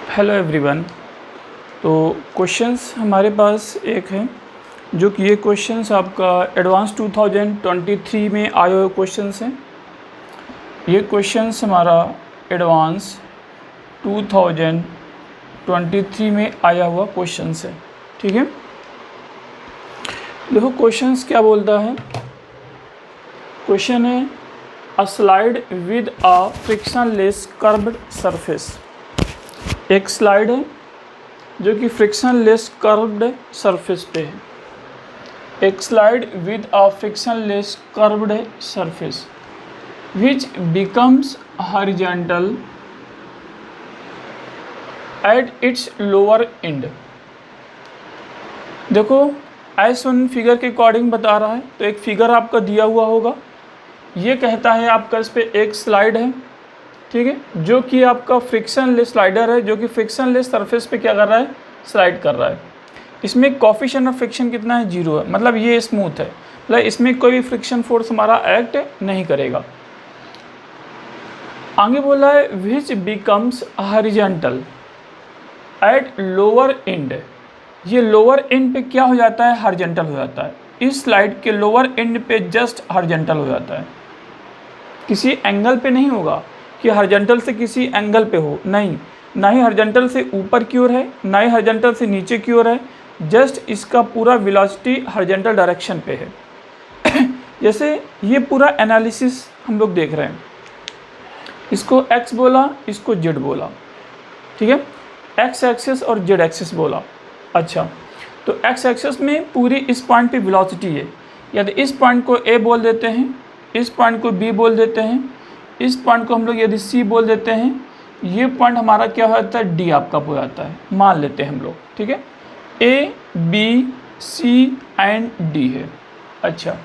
Hello everyone. तो questions हमारे पास एक है जो कि ये क्वेश्चंस आपका एडवांस 2023 में आए हुए क्वेश्चंस हैं। ये क्वेश्चंस हमारा एडवांस 2023 में आया हुआ क्वेश्चंस है। ठीक है, देखो क्वेश्चंस क्या बोलता है। क्वेश्चन है अ slide with a frictionless curved surface. एक स्लाइड है जो कि फ्रिक्शनलेस कर्व्ड सरफेस पे है। एक slide with a frictionless curved surface which becomes horizontal at its lower and. देखो एज वन फिगर के अकॉर्डिंग बता रहा है। तो एक फिगर आपका दिया हुआ होगा, ये कहता है आपका इस पे एक स्लाइड है, ठीक है, जो कि आपका फ्रिक्शनलेस स्लाइडर है, जो कि फ्रिक्शनलेस सरफेस पे क्या कर रहा है, स्लाइड कर रहा है। इसमें कोफिशिएंट ऑफ फ्रिक्शन कितना है, 0 है, मतलब ये स्मूथ है, मतलब इसमें कोई भी फ्रिक्शन फोर्स हमारा एक्ट नहीं करेगा। आगे बोला है which becomes horizontal at lower and. ये लोअर एंड पे क्या हो जाता है, हॉरिजॉन्टल हो जाता है। इस स्लाइड के लोअर एंड पे जस्ट हॉरिजॉन्टल हो जाता है, किसी एंगल पे नहीं होगा कि हॉरिजॉन्टल से किसी एंगल पे हो, नहीं, ना ही हॉरिजॉन्टल से ऊपर की ओर है, ना ही हॉरिजॉन्टल से नीचे की ओर है, जस्ट इसका पूरा वेलोसिटी हॉरिजॉन्टल डायरेक्शन पे है। जैसे ये पूरा एनालिसिस हम लोग देख रहे हैं, इसको x बोला, इसको z बोला, ठीक है, x एक्सिस और z एक्सिस बोला। अच्छा, तो x एक्सिस में पूरी इस पॉइंट पे वेलोसिटी है, यदि इस पॉइंट को a बोल देते हैं, इस पॉइंट को b बोल देते हैं, इस पॉइंट को हम लोग यदि c बोल देते हैं, ये पॉइंट हमारा क्या हो जाता है, d आपका हो जाता है, मान लेते हैं हम लोग, ठीक है, a b c and d है। अच्छा,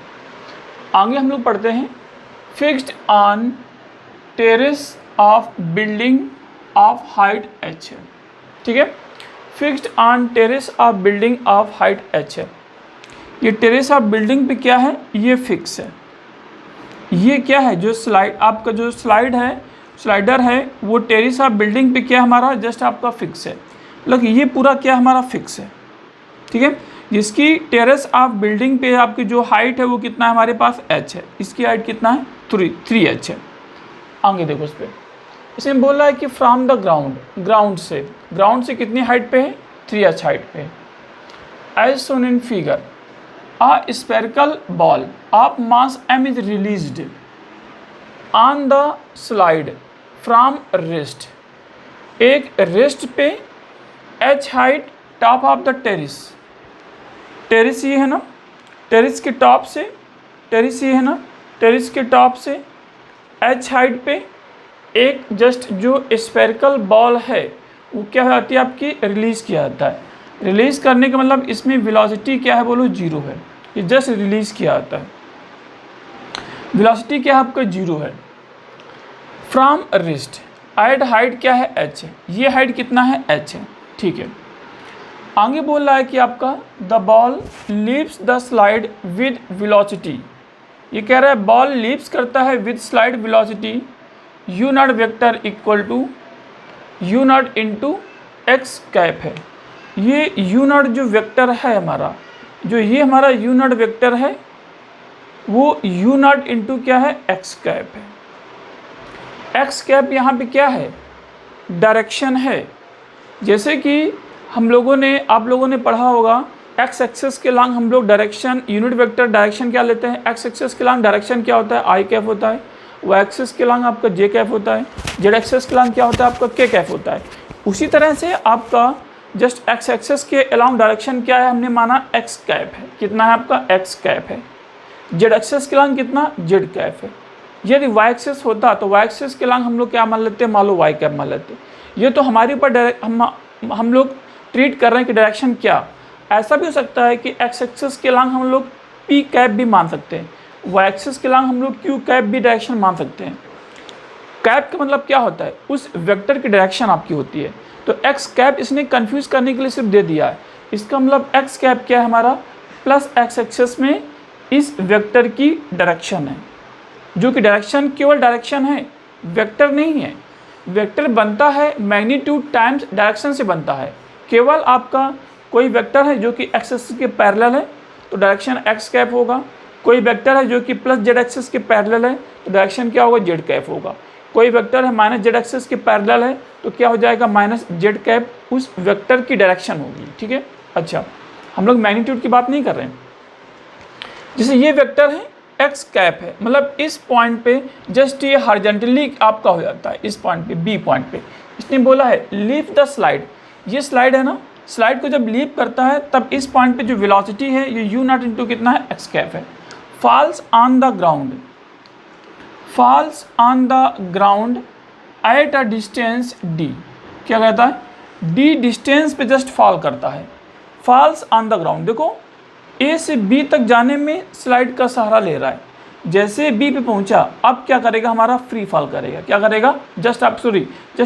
आगे हम लोग पढ़ते हैं fixed on terrace of building of height h है, ठीक है, fixed on terrace of building of height h है। ये टेरेस ऑफ बिल्डिंग पे क्या है, ये फिक्स है। ये क्या है, जो स्लाइड आपका जो स्लाइड है, स्लाइडर है, वो टेरेस ऑफ बिल्डिंग पे क्या हमारा जस्ट आपका फिक्स है, मतलब ये पूरा क्या हमारा फिक्स है, ठीक है। जिसकी टेरेस ऑफ बिल्डिंग पे आपकी जो हाइट है वो कितना है हमारे पास h है, इसकी हाइट कितना है 3h है। आगे देखो इस पर, इसमें बोल रहा है कि फ्रॉम द ग्राउंड, ग्राउंड से कितनी हाइट पे है, 3h हाइट पे है। As shown in figure a spherical ball of mass m is released on the slide from rest। एक रेस्ट पे h height top of the terrace, terrace ये है ना, टेरिस के टॉप से, टेरिस ये है ना, टेरिस के टॉप से h हाइट पे एक जस्ट जो स्फेरिकल बॉल है वो क्या हो जाती है आपकी, रिलीज़ किया जाता है। रिलीज़ करने का मतलब इसमें वेलोसिटी क्या है, बोलो 0 है, ये जस्ट रिलीज़ किया जाता है। वेलोसिटी क्या है आपका, 0 है। फ्रॉम रेस्ट एट हाइट क्या है, h है, ये हाइट कितना है, h है, ठीक है। आगे बोल रहा है कि आपका the ball leaves the slide with velocity. ये कह रहा है बॉल लीव्स करता है with slide velocity u not vector equal to u not into x cap है। ये u नॉट जो वेक्टर है हमारा, जो ये हमारा u नॉट वेक्टर है वो u नॉट इंटू क्या है, एक्स कैप है। एक्स कैप यहाँ पे क्या है, डायरेक्शन है। जैसे कि हम लोगों ने, आप लोगों ने पढ़ा होगा एक्स एक्सिस के लॉन्ग हम लोग डायरेक्शन, यूनिट वेक्टर डायरेक्शन क्या लेते हैं, एक्स एक्सिस के लॉन्ग डायरेक्शन क्या होता है, आई कैप होता है, वाई एक्सिस के लॉन्ग आपका जे कैप होता है, जेड एक्सिस के लॉन्ग क्या होता है आपका के कैप होता है। उसी तरह से आपका जस्ट एक्स एक्सिस के अलाउंग डायरेक्शन क्या है, हमने माना एक्स कैप है, कितना है आपका एक्स कैप है। जेड एक्सिस के लॉन्ग कितना, जेड कैप है। यदि वाई एक्सिस होता तो वाई एक्सिस के लॉन्ग हम लोग क्या मान लेते हैं, मान लो वाई कैप मान लेते। ये तो हमारे ऊपर हम लोग ट्रीट कर रहे हैं कि डायरेक्शन क्या। ऐसा भी हो सकता है कि एक्स एक्सिस के लॉन्ग हम लोग पी कैप भी मान सकते हैं, वाई एक्सिस के लॉन्ग हम लोग क्यू कैप भी डायरेक्शन मान सकते हैं। कैप का मतलब क्या होता है, उस वेक्टर की डायरेक्शन आपकी होती है। तो एक्स कैप इसने कंफ्यूज करने के लिए सिर्फ दे दिया है। इसका मतलब एक्स कैप क्या है हमारा, प्लस एक्स एक्सिस में इस वेक्टर की डायरेक्शन है, जो कि डायरेक्शन केवल डायरेक्शन है, वेक्टर नहीं है। वेक्टर बनता है मैग्नीट्यूड टाइम्स डायरेक्शन से बनता है। केवल आपका कोई वेक्टर है जो कि एक्स एक्सिस के पैरेलल है तो डायरेक्शन एक्स कैप होगा, कोई वेक्टर है जो कि प्लस जेड एक्सिस के पैरेलल है तो डायरेक्शन क्या होगा, जेड कैप होगा, कोई वेक्टर है माइनस जेड एक्सिस के पैरेलल है तो क्या हो जाएगा, माइनस जेड कैप उस वेक्टर की डायरेक्शन होगी। ठीक है, अच्छा हम लोग मैग्नीट्यूड की बात नहीं कर रहे हैं। जैसे ये वेक्टर है एक्स कैप है, मतलब इस पॉइंट पे जस्ट ये हॉरिजॉन्टली आपका हो जाता है, इस पॉइंट पे बी पॉइंट पे। इसने बोला है लीव द स्लाइड, ये स्लाइड है ना, स्लाइड को जब लीव करता है तब इस पॉइंट पे जो वेलोसिटी है ये यू नॉट इंटू कितना है, एक्स कैप है। Falls on the ground, falls on the ground at a distance D, क्या कहता है, डी डिस्टेंस पे जस्ट फॉल करता है। फॉल्स ऑन द ग्राउंड, देखो ए से बी तक जाने में स्लाइड का सहारा ले रहा है, जैसे बी पे पहुंचा अब क्या करेगा, हमारा फ्री फॉल करेगा, क्या करेगा, जस्ट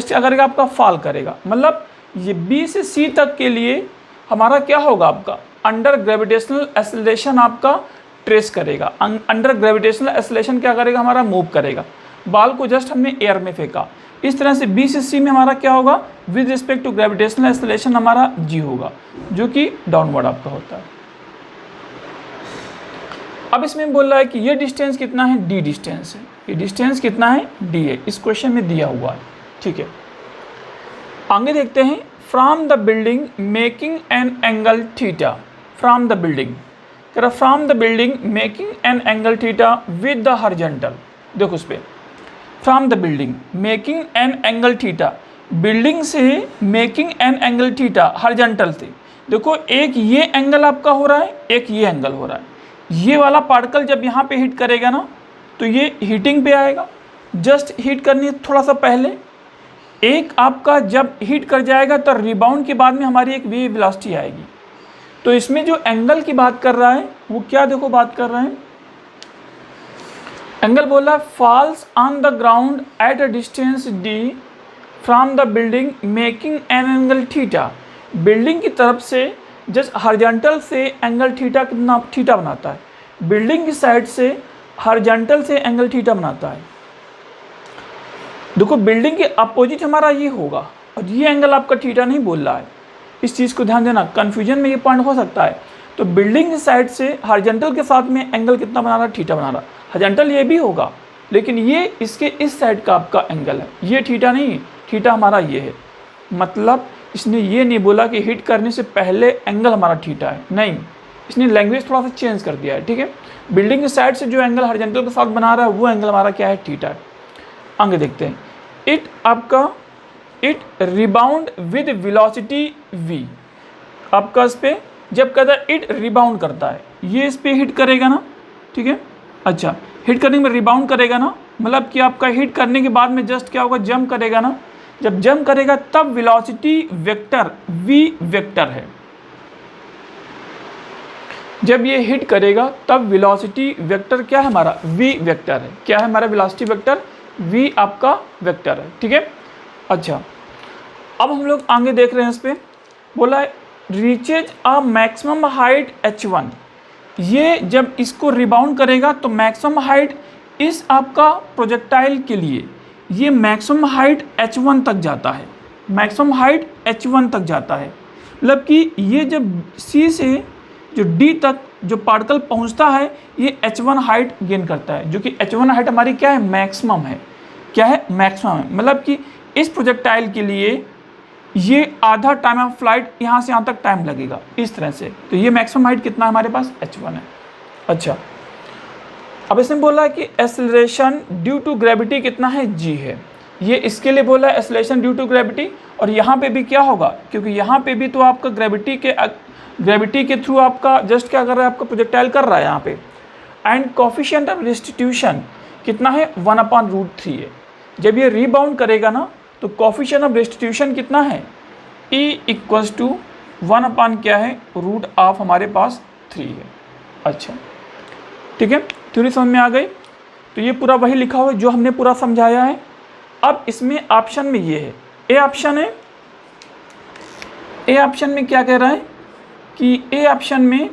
क्या करेगा, आपका फॉल करेगा। मतलब ये बी से सी तक के लिए हमारा क्या होगा, आपका अंडर ग्रेविटेशनल एक्सेलरेशन आपका ट्रेस करेगा। अंडर ग्रेविटेशनल एक्सेलरेशन क्या करेगा, हमारा मूव करेगा। बाल को जस्ट हमने एयर में फेंका, इस तरह से बी से सी में हमारा क्या होगा, with respect to gravitational acceleration हमारा जी होगा, जो कि डाउनवर्ड आपका होता है। अब इसमें बोल रहा है कि ये डिस्टेंस कितना है, डी डिस्टेंस है, ये डिस्टेंस कितना है, डी है, इस क्वेश्चन में दिया हुआ है। ठीक है, आगे देखते हैं। From the building making an angle theta, from the building, कह रहा from the building making an angle theta with the horizontal, देखो उस पर from the building making an angle theta, building से making an angle theta horizontal से, देखो एक ये एंगल आपका हो रहा है, एक ये एंगल हो रहा है। ये वाला पार्टिकल जब यहाँ पे हिट करेगा ना तो ये हीटिंग पे आएगा, जस्ट हीट करनी है थोड़ा सा पहले, एक आपका जब हीट कर जाएगा तो रिबाउंड के बाद में हमारी एक वेव वेलोसिटी आएगी। तो इसमें जो एंगल की बात कर रहा है वो क्या, देखो बात कर रहे हैं, एंगल बोल रहा है falls on the ground at a distance D from the building making an angle theta, building की तरफ से जस्ट हॉरिजॉन्टल से एंगल थीटा कितना, थीटा बनाता है, बिल्डिंग की साइड से हॉरिजॉन्टल से एंगल थीटा बनाता है। देखो बिल्डिंग के अपोजिट हमारा ये होगा और ये एंगल आपका थीटा नहीं बोल रहा है, इस चीज़ को ध्यान देना, कन्फ्यूजन में ये पॉइंट हो सकता है। तो बिल्डिंग की साइड से हॉरिजॉन्टल के साथ में एंगल कितना बना रहा है, थीटा बना रहा है। हॉरिजॉन्टल ये भी होगा लेकिन ये इसके इस साइड का आपका एंगल है, ये थीटा नहीं, थीटा हमारा ये है। मतलब इसने ये नहीं बोला कि हिट करने से पहले एंगल हमारा थीटा है, नहीं, इसने लैंग्वेज थोड़ा सा चेंज कर दिया है। ठीक है, बिल्डिंग के साइड से जो एंगल हॉरिजॉन्टल के साथ बना रहा है वो एंगल हमारा क्या है, थीटा है। आगे देखते हैं, इट आपका it rebound with velocity v, आपका इस पर जब कहता है इट रिबाउंड करता है, ये इस पर हिट करेगा ना, ठीक है, अच्छा हिट करने में रिबाउंड करेगा ना, मतलब कि आपका हिट करने के बाद में जस्ट क्या होगा, जंप करेगा ना, जब जंप करेगा तब वेलोसिटी वेक्टर v वेक्टर है, जब ये हिट करेगा तब वेलोसिटी वेक्टर क्या है हमारा, v वेक्टर है, क्या है हमारा वेलोसिटी वेक्टर, v आपका वेक्टर है। ठीक है, अच्छा अब हम लोग आगे देख रहे हैं, इस पर बोला है reaches a maximum height h1, ये जब इसको रिबाउंड करेगा तो मैक्सिमम हाइट इस आपका प्रोजेक्टाइल के लिए ये मैक्सिमम हाइट h1 तक जाता है, मैक्सिमम हाइट h1 तक जाता है। मतलब कि ये जब C से जो D तक जो पार्टिकल पहुंचता है ये h1 हाइट गेन करता है, जो कि h1 हाइट हमारी क्या है, मैक्सिमम है, क्या है, मैक्सिमम है। मतलब कि इस प्रोजेक्टाइल के लिए ये आधा टाइम ऑफ फ्लाइट यहाँ से यहाँ तक टाइम लगेगा, इस तरह से। तो ये मैक्सिमम हाइट कितना है हमारे पास, h1 है। अच्छा अब इसने बोला है कि एक्सेलरेशन ड्यू टू ग्रेविटी कितना है, g है, ये इसके लिए बोला है एक्सेलरेशन ड्यू टू ग्रेविटी। और यहाँ पे भी क्या होगा, क्योंकि यहाँ पे भी तो आपका ग्रेविटी के थ्रू आपका जस्ट क्या कर रहा है, आपका प्रोजेक्टाइल कर रहा है यहाँ पे। एंड कोफिशिएंट ऑफ रेस्टिट्यूशन कितना है, 1/√3 है। जब ये रीबाउंड करेगा ना तो कोफिशिएंट ऑफ रेस्टिट्यूशन कितना है, E = 1 क्या है, √ऑफ हमारे पास 3 है। अच्छा ठीक है, थ्योरी समझ में आ गई। तो ये पूरा वही लिखा हुआ है जो हमने पूरा समझाया है। अब इसमें ऑप्शन में ये है, ए ऑप्शन है, ए ऑप्शन में क्या कह रहा है कि ए ऑप्शन में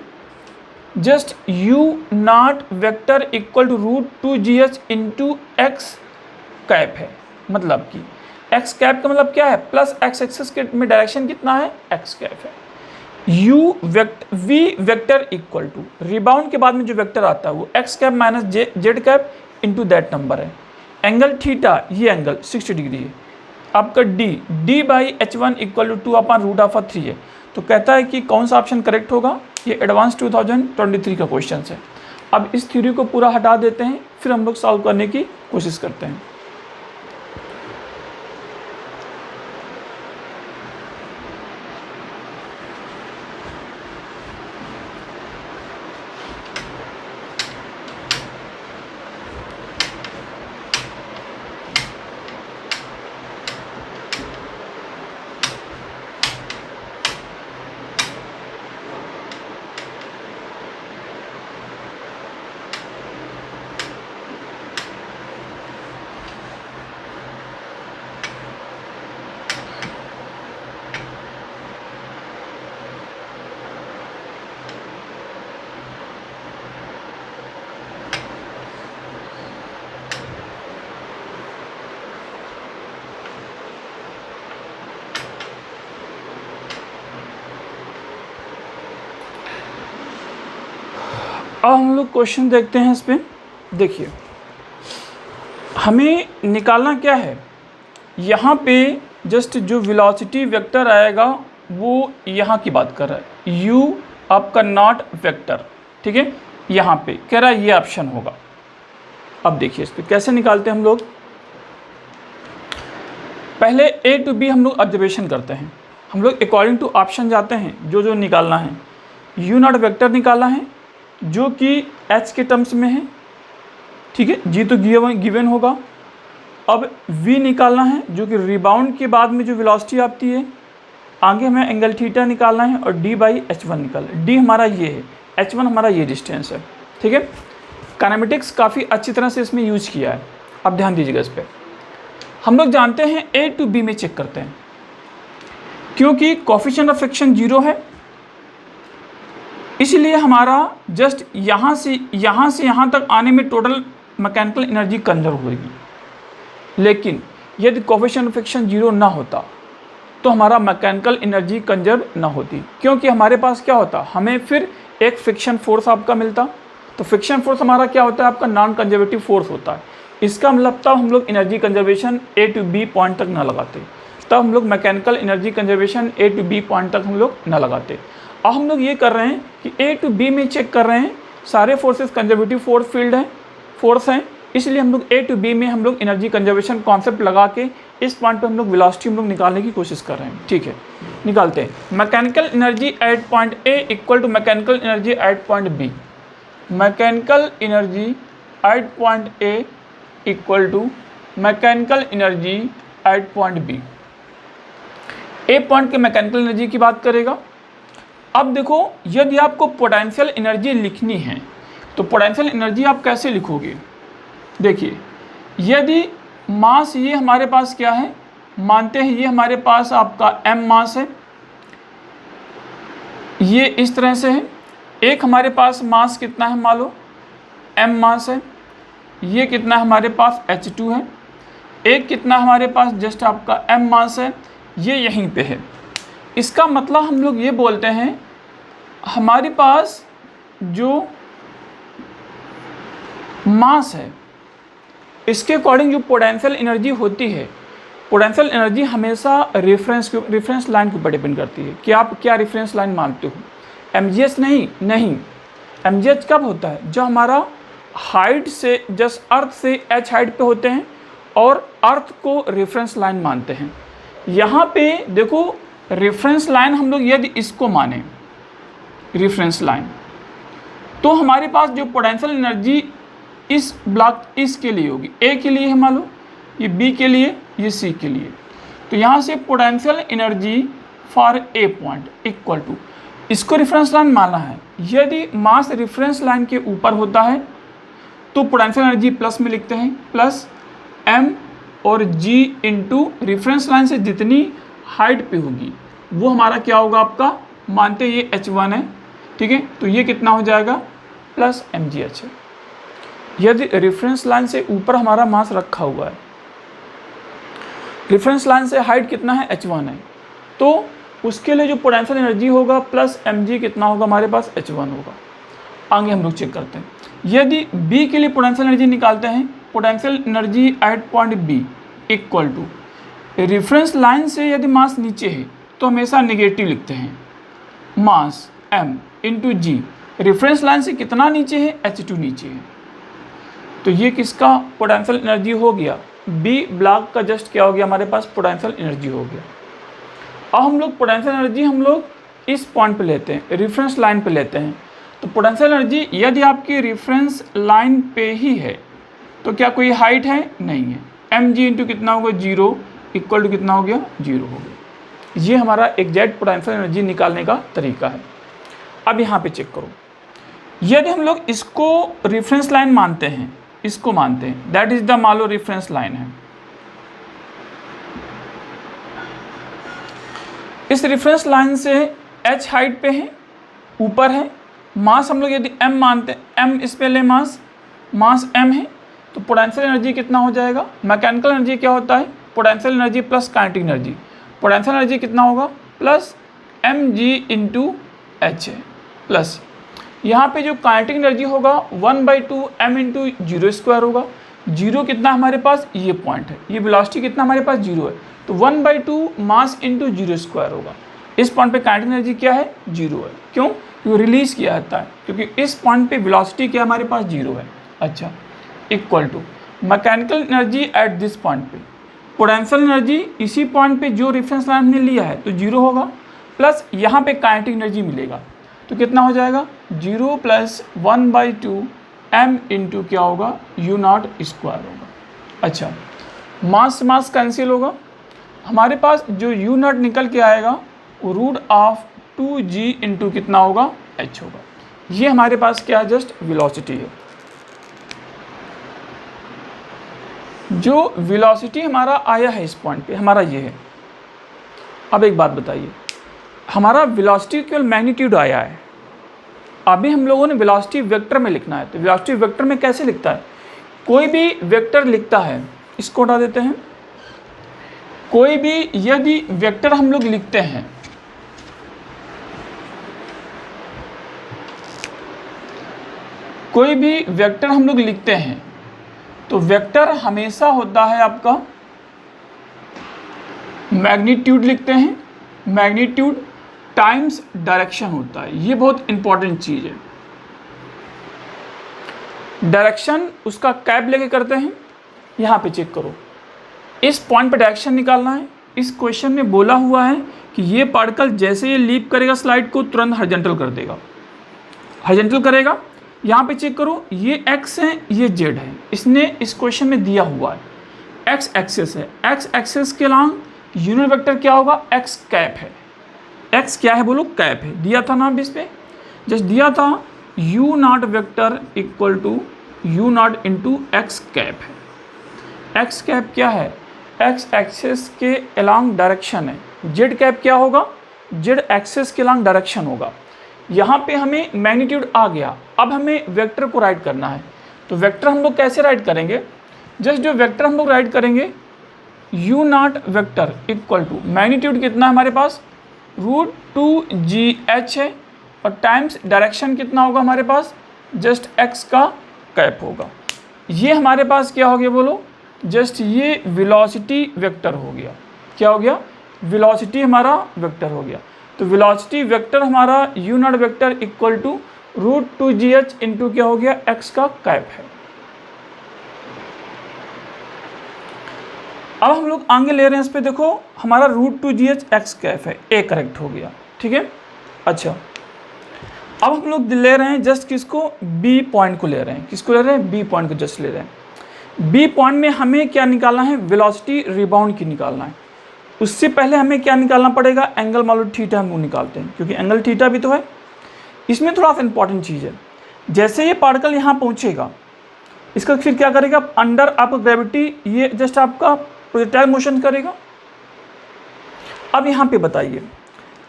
just u0 vector = √2gh × x cap है। मतलब कि एक्स कैप का मतलब क्या है, प्लस एक्स एक्सिस के में डायरेक्शन कितना है, एक्स कैप है। U vector v vector equal to, rebound के बाद में जो वेक्टर आता है वो x cap minus z cap into that number है। एंगल थीटा, ये एंगल 60 डिग्री है। आपका d by h one equal to 2/√3 है। तो कहता है कि कौन सा ऑप्शन करेक्ट होगा, ये एडवांस 2023 का क्वेश्चन है। अब इस थ्योरी को पूरा हटा देते हैं, फिर हम लोग सॉल्व करने की कोशिश करते हैं। अब हम लोग क्वेश्चन देखते हैं। इस पे देखिए, हमें निकालना क्या है, यहाँ पे जस्ट जो वेलोसिटी वेक्टर आएगा वो यहाँ की बात कर रहा है, u आपका नॉट वेक्टर, ठीक है। यहाँ पे कह रहा है ये ऑप्शन होगा। अब देखिए इस पे कैसे निकालते हैं हम लोग। पहले A to B हम लोग ऑब्जर्वेशन करते हैं। हम लोग अकॉर्डिंग टू ऑप्शन जाते हैं, जो जो निकालना है। u नॉट वेक्टर निकालना है जो कि h के टर्म्स में है, ठीक है, जी तो गिवन होगा। अब v निकालना है जो कि रिबाउंड के बाद में जो वेलोसिटी आती है। आगे हमें एंगल थीटा निकालना है और d बाई h1 निकालना है। d हमारा ये है, h1 हमारा ये डिस्टेंस है, ठीक है। काइनेमेटिक्स काफ़ी अच्छी तरह से इसमें यूज किया है। अब ध्यान दीजिएगा इस पर। हम लोग जानते हैं A to B में चेक करते हैं, क्योंकि कोफिशिएंट ऑफ फ्रिक्शन 0 है, इसलिए हमारा जस्ट यहाँ से यहाँ तक आने में टोटल मैकेनिकल एनर्जी कंजर्व होगी। लेकिन यदि कोफिशिएंट ऑफ फ्रिक्शन 0 ना होता तो हमारा मैकेनिकल एनर्जी कंजर्व ना होती, क्योंकि हमारे पास क्या होता, हमें फिर एक फ्रिक्शन फोर्स आपका मिलता। तो फ्रिक्शन फोर्स हमारा क्या होता है, आपका नॉन कंजर्वेटिव फोर्स होता है। इसका मतलब तब हम लोग energy conservation A to B point तक ना लगाते, तब हम लोग mechanical energy conservation A to B point तक हम लोग ना लगाते। अब हम लोग ये कर रहे हैं कि A to B में चेक कर रहे हैं, सारे फोर्सेस कंजर्वेटिव फोर्स हैं, इसलिए हम लोग A to B में हम लोग एनर्जी कंजर्वेशन कॉन्सेप्ट लगा के इस पॉइंट पे हम लोग वेलोसिटी हम लोग निकालने की कोशिश कर रहे हैं, ठीक है। निकालते हैं। Mechanical energy at point A equal to mechanical energy at point B। Mechanical energy at point A equal to mechanical energy at point B। A point के मैकेनिकल एनर्जी की बात करेगा। अब देखो, यदि आपको पोटेंशियल एनर्जी लिखनी है तो पोटेंशियल एनर्जी आप कैसे लिखोगे। देखिए, यदि मास ये हमारे पास क्या है, मानते हैं ये हमारे पास आपका m मास है, ये इस तरह से है। एक हमारे पास मास कितना है, मान लो m मास है, ये कितना हमारे पास h2 है। एक कितना हमारे पास जस्ट आपका m मास है, ये यहीं पे है। इसका मतलब हम लोग ये बोलते हैं, हमारे पास जो मास है इसके अकॉर्डिंग जो पोटेंशियल एनर्जी होती है, पोटेंशियल एनर्जी हमेशा रेफरेंस लाइन के ऊपर डिपेंड करती है कि आप क्या रेफरेंस लाइन मानते हो। mgh नहीं, mgh कब होता है, जब हमारा हाइट से जस्ट अर्थ से h हाइट पे होते हैं और अर्थ को रेफरेंस लाइन मानते हैं। यहाँ पे देखो, रेफरेंस लाइन हम लोग यदि इसको माने रेफरेंस लाइन, तो हमारे पास जो पोटेंशियल एनर्जी इस ब्लॉक इसके लिए होगी, A के लिए है मान लो, ये B के लिए, ये C के लिए। तो यहाँ से potential energy for A point equal to, इसको रेफरेंस लाइन मानना है। यदि मास रेफरेंस लाइन के ऊपर होता है तो पोटेंशियल एनर्जी प्लस में लिखते हैं, प्लस m और g इंटू रेफरेंस लाइन से जितनी हाइट पे होगी वो हमारा क्या होगा, आपका मानते ये h1 है, ठीक है। तो ये कितना हो जाएगा, प्लस mgh है। यदि रेफरेंस लाइन से ऊपर हमारा मास रखा हुआ है रेफरेंस लाइन से हाइट कितना है, h1 है, तो उसके लिए जो पोटेंशियल एनर्जी होगा प्लस mg कितना होगा हमारे पास, h1 होगा। आगे हम लोग चेक करते हैं, यदि b के लिए पोटेंशियल एनर्जी निकालते हैं, potential energy at point b equal to reference line से यदि मास नीचे है तो हमेशा नेगेटिव लिखते हैं, मास m इंटू जी, रेफरेंस लाइन से कितना नीचे है, h2 नीचे है, तो ये किसका पोटेंशियल एनर्जी हो गया, बी ब्लॉक का जस्ट क्या हो गया हमारे पास, पोटेंशियल एनर्जी हो गया। अब हम लोग पोटेंशियल एनर्जी हम लोग इस पॉइंट पे लेते हैं, रेफरेंस लाइन पे लेते हैं, तो पोटेंशियल एनर्जी यदि आपकी रेफरेंस लाइन पे ही है तो क्या कोई हाइट है, नहीं है, एम जी इंटू कितना होगा, 0 इक्वल टू कितना हो गया, 0 हो गया। ये हमारा एग्जैक्ट पोटेंशियल एनर्जी निकालने का तरीका है। अब यहाँ पे चेक करो, यदि हम लोग इसको रेफरेंस लाइन मानते हैं, इसको मानते हैं, दैट इज द मान लो रेफरेंस लाइन है, इस रेफरेंस लाइन से h हाइट पे है, ऊपर है, मास हम लोग यदि m मानते हैं, m इस पे ले मास m है, तो पोटेंशियल एनर्जी कितना हो जाएगा, मैकेनिकल एनर्जी क्या होता है, potential energy plus kinetic energy, potential energy कितना होगा, प्लस mg इंटू h है, प्लस यहाँ पे जो काइनेटिक एनर्जी होगा 1/2 m इंटू 0² होगा, 0 कितना हमारे पास, ये पॉइंट है, ये वेलोसिटी कितना हमारे पास 0 है, तो 1/2 मास इंटू 0² होगा। इस पॉइंट पे काइनेटिक एनर्जी क्या है, 0 है, क्यों, क्योंकि रिलीज किया जाता है, क्योंकि इस पॉइंट पे वेलोसिटी क्या हमारे पास 0 है। अच्छा, equal to mechanical energy at this point पे, पोटेंशियल एनर्जी इसी पॉइंट पे जो रेफरेंस लाइन हमने लिया है तो 0 होगा, प्लस यहाँ पे काइनेटिक एनर्जी मिलेगा, तो कितना हो जाएगा, 0 प्लस 1/2 m इंटू क्या होगा, u0² होगा। अच्छा, मास मास कैंसिल होगा, हमारे पास जो u0 निकल के आएगा वो √2g इंटू कितना होगा, h होगा। ये हमारे पास क्या है, जस्ट वेलोसिटी है। जो वेलोसिटी हमारा आया है इस पॉइंट पे, हमारा ये है। अब एक बात बताइए, हमारा वेलोसिटी केवल मैग्नीट्यूड आया है, अभी हम लोगों ने वेलोसिटी वेक्टर में लिखना है, तो वेलोसिटी वेक्टर में कैसे लिखता है, कोई भी वेक्टर लिखता है, इसको हटा देते हैं, कोई भी यदि वेक्टर हम लोग लिखते हैं, कोई भी वेक्टर हम लोग लिखते हैं तो वेक्टर हमेशा होता है आपका मैग्नीट्यूड लिखते हैं, मैग्नीट्यूड टाइम्स डायरेक्शन होता है, ये बहुत इंपॉर्टेंट चीज़ है। डायरेक्शन उसका कैप लेके करते हैं। यहाँ पे चेक करो, इस पॉइंट पे डायरेक्शन निकालना है। इस क्वेश्चन में बोला हुआ है कि ये पार्टिकल जैसे ये लीप करेगा स्लाइड को तुरंत हॉरिजॉन्टल कर देगा, हॉरिजॉन्टल करेगा। यहाँ पे चेक करो, ये x है, ये z है, इसने इस क्वेश्चन में दिया हुआ है, x एक्सेस है, x एक्सेस के अलॉन्ग यूनिट वेक्टर क्या होगा, x कैप है, x क्या है बोलो, कैप है, दिया था ना, इस पे जस्ट दिया था, u0 vector equal to u0 into x cap है। x कैप क्या है, x एक्सेस के अलॉन्ग डायरेक्शन है, z कैप क्या होगा, z एक्सेस के अलॉन्ग डायरेक्शन होगा। यहाँ पे हमें मैग्नीट्यूड आ गया, अब हमें वेक्टर को राइट करना है, तो वेक्टर हम लोग कैसे राइट करेंगे, जस्ट जो वेक्टर हम लोग राइट करेंगे, u0 vector equal to magnitude कितना हमारे पास √2gh है, और टाइम्स डायरेक्शन कितना होगा हमारे पास, जस्ट x का कैप होगा। ये हमारे पास क्या हो गया बोलो, जस्ट ये वेलोसिटी वेक्टर हो गया, क्या हो गया, वेलोसिटी हमारा वेक्टर हो गया। तो वेलोसिटी वेक्टर हमारा u0 vector equal to √2gh into क्या हो गया, x का कैप है। अब हम लोग आगे ले रहे हैं, इस पे देखो हमारा √2gh x कैप है, ए करेक्ट हो गया, ठीक है। अच्छा, अब हम लोग ले रहे हैं जस्ट किसको, बी पॉइंट को ले रहे हैं, किसको ले रहे हैं, बी पॉइंट को जस्ट ले रहे हैं। बी पॉइंट में हमें क्या निकालना है, वेलोसिटी रिबाउंड की निकालना है। उससे पहले हमें क्या निकालना पड़ेगा, एंगल मान लो थीटा हम वो निकालते हैं, क्योंकि एंगल थीटा भी तो है। इसमें थोड़ा सा इंपॉर्टेंट चीज़ है, जैसे ये पार्टिकल यहाँ पहुँचेगा, इसका फिर क्या करेगा, अंडर आपका ग्रेविटी ये जस्ट आपका प्रोजेक्टाइल मोशन करेगा। अब यहाँ पे बताइए,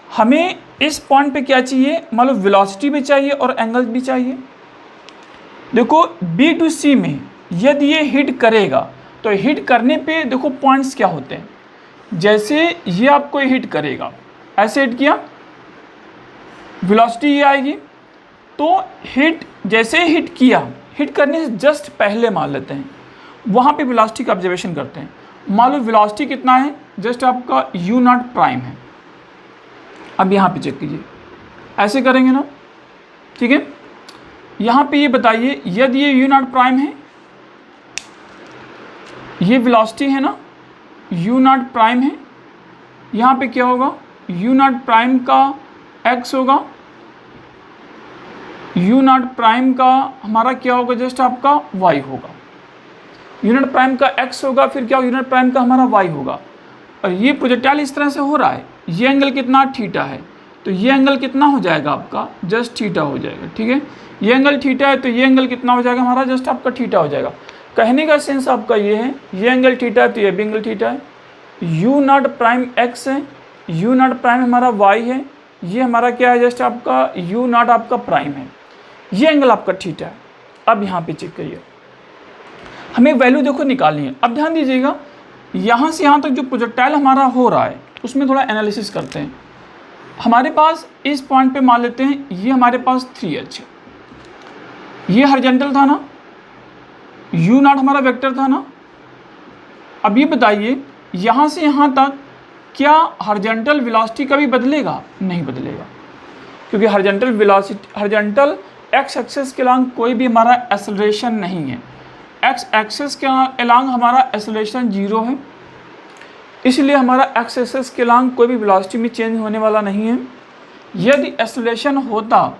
हमें इस पॉइंट पे क्या चाहिए, मान लो वेलोसिटी भी चाहिए और एंगल भी चाहिए। देखो बी टू सी में यदि ये हिट करेगा, तो हिट करने पे देखो पॉइंट्स क्या होते हैं, जैसे ये आपको हिट करेगा, ऐसे हिट किया, वेलोसिटी ये आएगी। तो हिट जैसे हिट किया, हिट करने से जस्ट पहले मान लेते हैं, वहाँ पे वेलोसिटी का ऑब्जर्वेशन करते हैं। मान लो वेलोसिटी कितना है, जस्ट आपका u नॉट प्राइम है। अब यहाँ पे चेक कीजिए, ऐसे करेंगे ना, ठीक है। यहाँ पे ये बताइए, यदि ये u नॉट प्राइम है, ये वेलोसिटी है ना, u नॉट प्राइम है, यहाँ पे क्या होगा, u नॉट प्राइम का x होगा, u नॉट प्राइम का हमारा क्या होगा, जस्ट आपका y होगा। u नॉट प्राइम का x होगा, फिर क्या होगा, u नॉट प्राइम का हमारा y होगा। और ये प्रोजेक्टाइल इस तरह से हो रहा है, ये एंगल कितना थीटा है, तो ये एंगल कितना हो जाएगा आपका, जस्ट थीटा हो जाएगा, ठीक है। ये एंगल थीटा है तो ये एंगल कितना हो जाएगा हमारा, जस्ट आपका थीटा हो जाएगा। कहने का सेंस आपका ये है, ये एंगल थीटा है तो ये भी एंगल थीटा है। u नॉट प्राइम x है, u नॉट प्राइम हमारा y है, ये हमारा क्या है, जस्ट आपका u नॉट आपका प्राइम है, ये एंगल आपका थीटा है। अब यहाँ पे चेक करिए, हमें वैल्यू देखो निकालनी है। अब ध्यान दीजिएगा, यहाँ से यहाँ तक जो प्रोजेक्टाइल हमारा हो रहा है उसमें थोड़ा एनालिसिस करते हैं। हमारे पास इस पॉइंट पे मान लेते हैं, ये हमारे पास 3h है, ये हॉरिजॉन्टल था ना, u नॉट हमारा वेक्टर था ना। अब ये बताइए, यहाँ से यहाँ तक क्या हॉरिजॉन्टल वेलोसिटी कभी बदलेगा, नहीं बदलेगा, क्योंकि horizontal velocity, horizontal x axis के अलॉन्ग कोई भी हमारा एक्सेलरेशन नहीं है। एक्स एक्सिस के अलॉन्ग हमारा एक्सेलरेशन 0 है, इसलिए हमारा एक्स एक्सिस के अलॉन्ग कोई भी वेलोसिटी में चेंज होने वाला नहीं है। यदि एक्सेलरेशन होता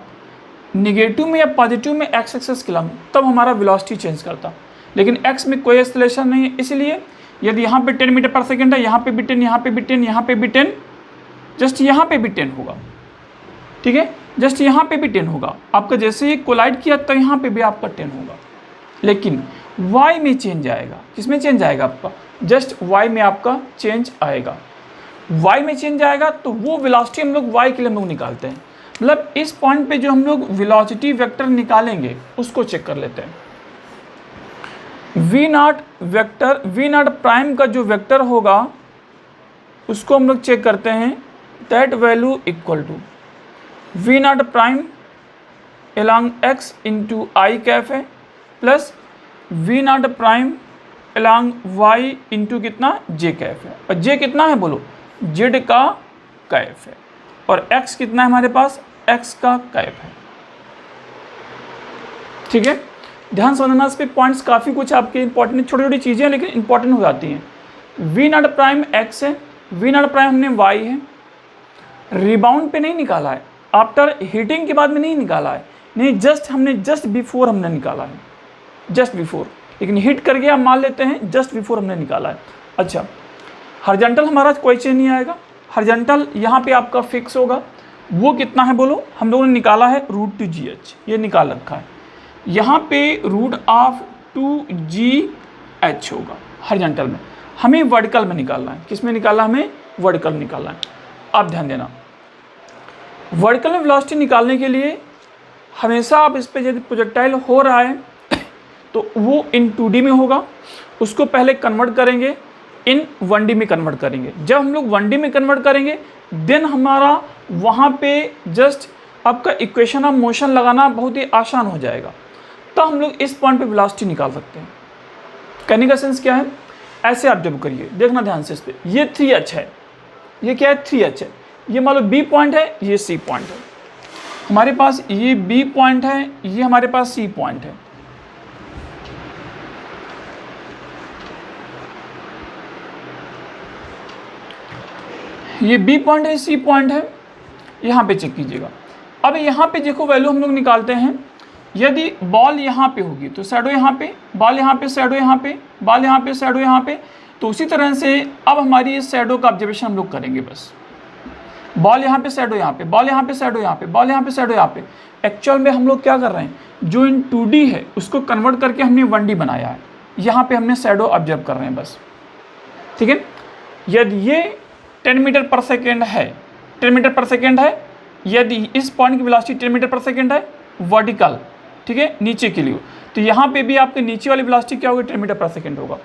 निगेटिव में या पॉजिटिव में एक्स एक्सिस के अलॉन्ग, तब हमारा वेलोसिटी चेंज करता, लेकिन एक्स में कोई एक्सेलरेशन नहीं है। इसलिए यदि यहाँ पे 10 मीटर पर सेकेंड है, यहाँ पे भी 10, यहाँ पे भी 10, यहाँ पे भी 10, जस्ट यहाँ पे भी 10 होगा, ठीक है, जस्ट यहाँ पे भी 10 होगा आपका। जैसे ही कोलाइड किया तो यहाँ पे भी आपका 10 होगा, लेकिन y में चेंज आएगा। किसमें चेंज आएगा आपका, जस्ट y में आपका चेंज आएगा। y में चेंज आएगा तो वो वेलोसिटी हम लोग y के लिए हम लोग निकालते हैं। मतलब इस पॉइंट पे जो हम लोग वेलोसिटी वेक्टर निकालेंगे उसको चेक कर लेते हैं। v not vector, v not prime का जो वेक्टर होगा उसको हम लोग चेक करते हैं। That value equal to v not prime along x into i cap है, plus v not prime along y into कितना j कैफ है। और j कितना है बोलो, z का कैफ है, और x कितना है हमारे पास, x का कैफ है, ठीक है। ध्यान समझना, इस पे पॉइंट्स काफ़ी कुछ आपके इंपॉर्टेंट, छोटी छोटी चीज़ें हैं लेकिन इंपॉर्टेंट हो जाती हैं। v नॉट प्राइम x है, v नॉट प्राइम हमने y है, रिबाउंड पे नहीं निकाला है, आफ्टर हीटिंग के बाद में नहीं निकाला है, नहीं, जस्ट बिफोर हमने निकाला है, जस्ट बिफोर, लेकिन हिट करके हम मान लेते हैं जस्ट बिफोर हमने निकाला है। अच्छा, हॉरिजॉन्टल हमारा कोई चेंज नहीं आएगा, हॉरिजॉन्टल यहाँ पे आपका फिक्स होगा। वो कितना है बोलो, हम लोगों ने निकाला है √2gh, ये निकाल रखा है। यहाँ पे √2gh होगा हॉरिजॉन्टल में, हमें वर्टिकल में निकालना है। किस में निकालना, हमें वर्टिकल में निकालना है। अब ध्यान देना, वर्टिकल में वेलोसिटी निकालने के लिए हमेशा आप इस पे यदि प्रोजेक्टाइल हो रहा है तो वो इन 2D में होगा, उसको पहले कन्वर्ट करेंगे इन 1D में कन्वर्ट करेंगे। जब हम लोग 1D में कन्वर्ट करेंगे देन हमारा वहाँ पे जस्ट आपका इक्वेशन ऑफ मोशन लगाना बहुत ही आसान हो जाएगा, तो हम लोग इस पॉइंट पे वेलोसिटी निकाल सकते हैं। कहने का सेंस क्या है, ऐसे आप जब करिए, देखना ध्यान से इस पर, ये 3h है, ये क्या है 3h है, ये मान लो B पॉइंट है, ये C पॉइंट है, हमारे पास ये B पॉइंट है, ये हमारे पास C पॉइंट है। ये B पॉइंट है, C पॉइंट है, यहाँ पे चेक कीजिएगा। अब यहाँ पे देखो वैल्यू हम लोग निकालते हैं। यदि बॉल यहाँ पे होगी तो शैडो यहाँ पे, बॉल यहाँ पे, शैडो यहाँ पे, बॉल यहाँ पे, शैडो यहाँ पे, तो उसी तरह से अब हमारी इस शैडो का ऑब्जर्वेशन हम लोग करेंगे। बस बॉल यहाँ पे, शैडो यहाँ पे, बॉल यहाँ पे, शैडो यहाँ पे, बॉल यहाँ पे, शैडो यहाँ पे। एक्चुअल में हम लोग क्या कर रहे हैं, जो इन 2D है उसको कन्वर्ट करके हमने 1D बनाया है, यहाँ पे हमने शैडो ऑब्जर्व कर रहे हैं बस, ठीक है। यदि ये 10 मीटर पर सेकेंड है, 10 मीटर पर सेकेंड है, यदि इस पॉइंट की वेलोसिटी 10 मीटर पर सेकेंड है वर्टिकल, ठीक है, नीचे के लिए, तो यहाँ पे भी आपके नीचे वाली वेलोसिटी क्या होगी, 10 मीटर पर सेकेंड होगा।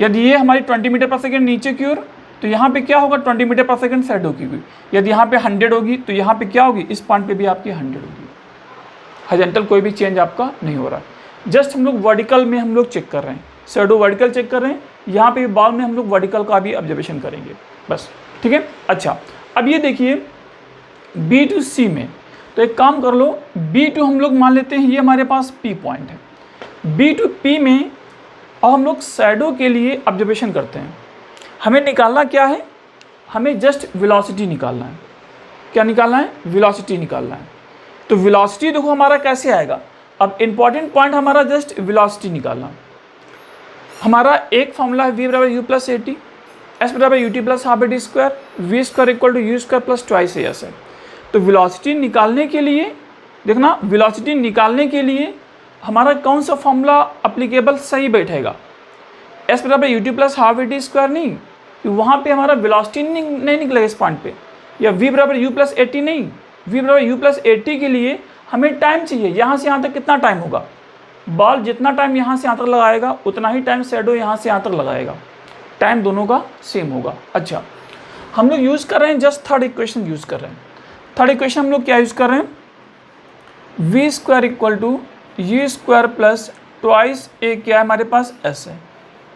यदि ये हमारी 20 मीटर पर सेकेंड नीचे की ओर, तो यहाँ पे क्या होगा 20 मीटर पर सेकंड शैडो की हुई। यदि यहाँ पे 100 होगी तो यहाँ पे क्या होगी, इस पॉइंट पे भी आपकी 100 होगी। हॉरिजॉन्टल कोई भी चेंज आपका नहीं हो रहा है। जस्ट हम लोग वर्टिकल में हम लोग चेक कर रहे हैं, शैडो वर्टिकल चेक कर रहे हैं, यहाँ पे बाल में हम लोग वर्टिकल का भी ऑब्जर्वेशन करेंगे बस, ठीक है। अच्छा, अब ये देखिए बी टू सी में, तो एक काम कर लो, बी टू हम लोग मान लेते हैं ये हमारे पास पी पॉइंट है। बी टू पी में अब हम लोग शैडो के लिए ऑब्जर्वेशन करते हैं। हमें निकालना क्या है, हमें जस्ट वेलोसिटी निकालना है। क्या निकालना है, वेलोसिटी निकालना है। तो वेलोसिटी देखो हमारा कैसे आएगा, अब इंपॉर्टेंट पॉइंट हमारा जस्ट वेलोसिटी निकालना। हमारा एक फॉर्मूला है v बराबर u plus a t, s बराबर u t plus half a t square, v square equal to u square plus twice a s. तो वेलोसिटी निकालने के लिए देखना, वेलोसिटी निकालने के लिए हमारा कौन सा फॉर्मूला अप्लीकेबल सही बैठेगा, एस बराबर u t plus half a t square नहीं, वहाँ पे हमारा वेलोसिटी नहीं निकलेगा इस पॉइंट पे, या v बराबर u प्लस ए टी नहीं, v बराबर u प्लस ए टी के लिए हमें टाइम चाहिए, यहाँ से यहाँ तक कितना टाइम होगा, बॉल जितना टाइम यहाँ से यहाँ तक लगाएगा उतना ही टाइम शैडो यहाँ से यहाँ तक लगाएगा, टाइम दोनों का सेम होगा। अच्छा, हम लोग यूज़ कर रहे हैं जस्ट थर्ड इक्वेशन यूज़ कर रहे हैं। थर्ड इक्वेशन हम लोग क्या यूज़ कर रहे हैं, v square equal to u square plus twice a क्या है हमारे पास एस है।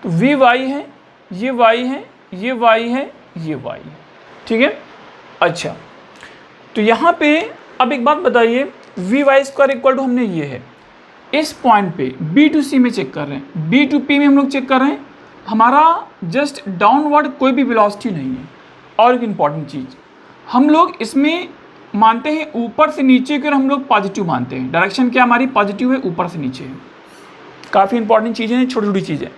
तो वी वाई है, ये वाई है, ये वाई है, ये वाई है, ठीक है। अच्छा, तो यहाँ पे अब एक बात बताइए, v y square equal to हमने ये है, इस पॉइंट पे बी टू सी में चेक कर रहे हैं, बी टू पी में हम लोग चेक कर रहे हैं, हमारा जस्ट डाउनवर्ड कोई भी वेलोसिटी नहीं है। और एक इम्पॉर्टेंट चीज़, हम लोग इसमें मानते हैं ऊपर से नीचे की ओर हम लोग पॉजिटिव मानते हैं, डायरेक्शन क्या हमारी पॉजिटिव है, ऊपर से नीचे है। काफ़ी इंपॉर्टेंट चीज़ें हैं, छोटी छोटी चीज़ें।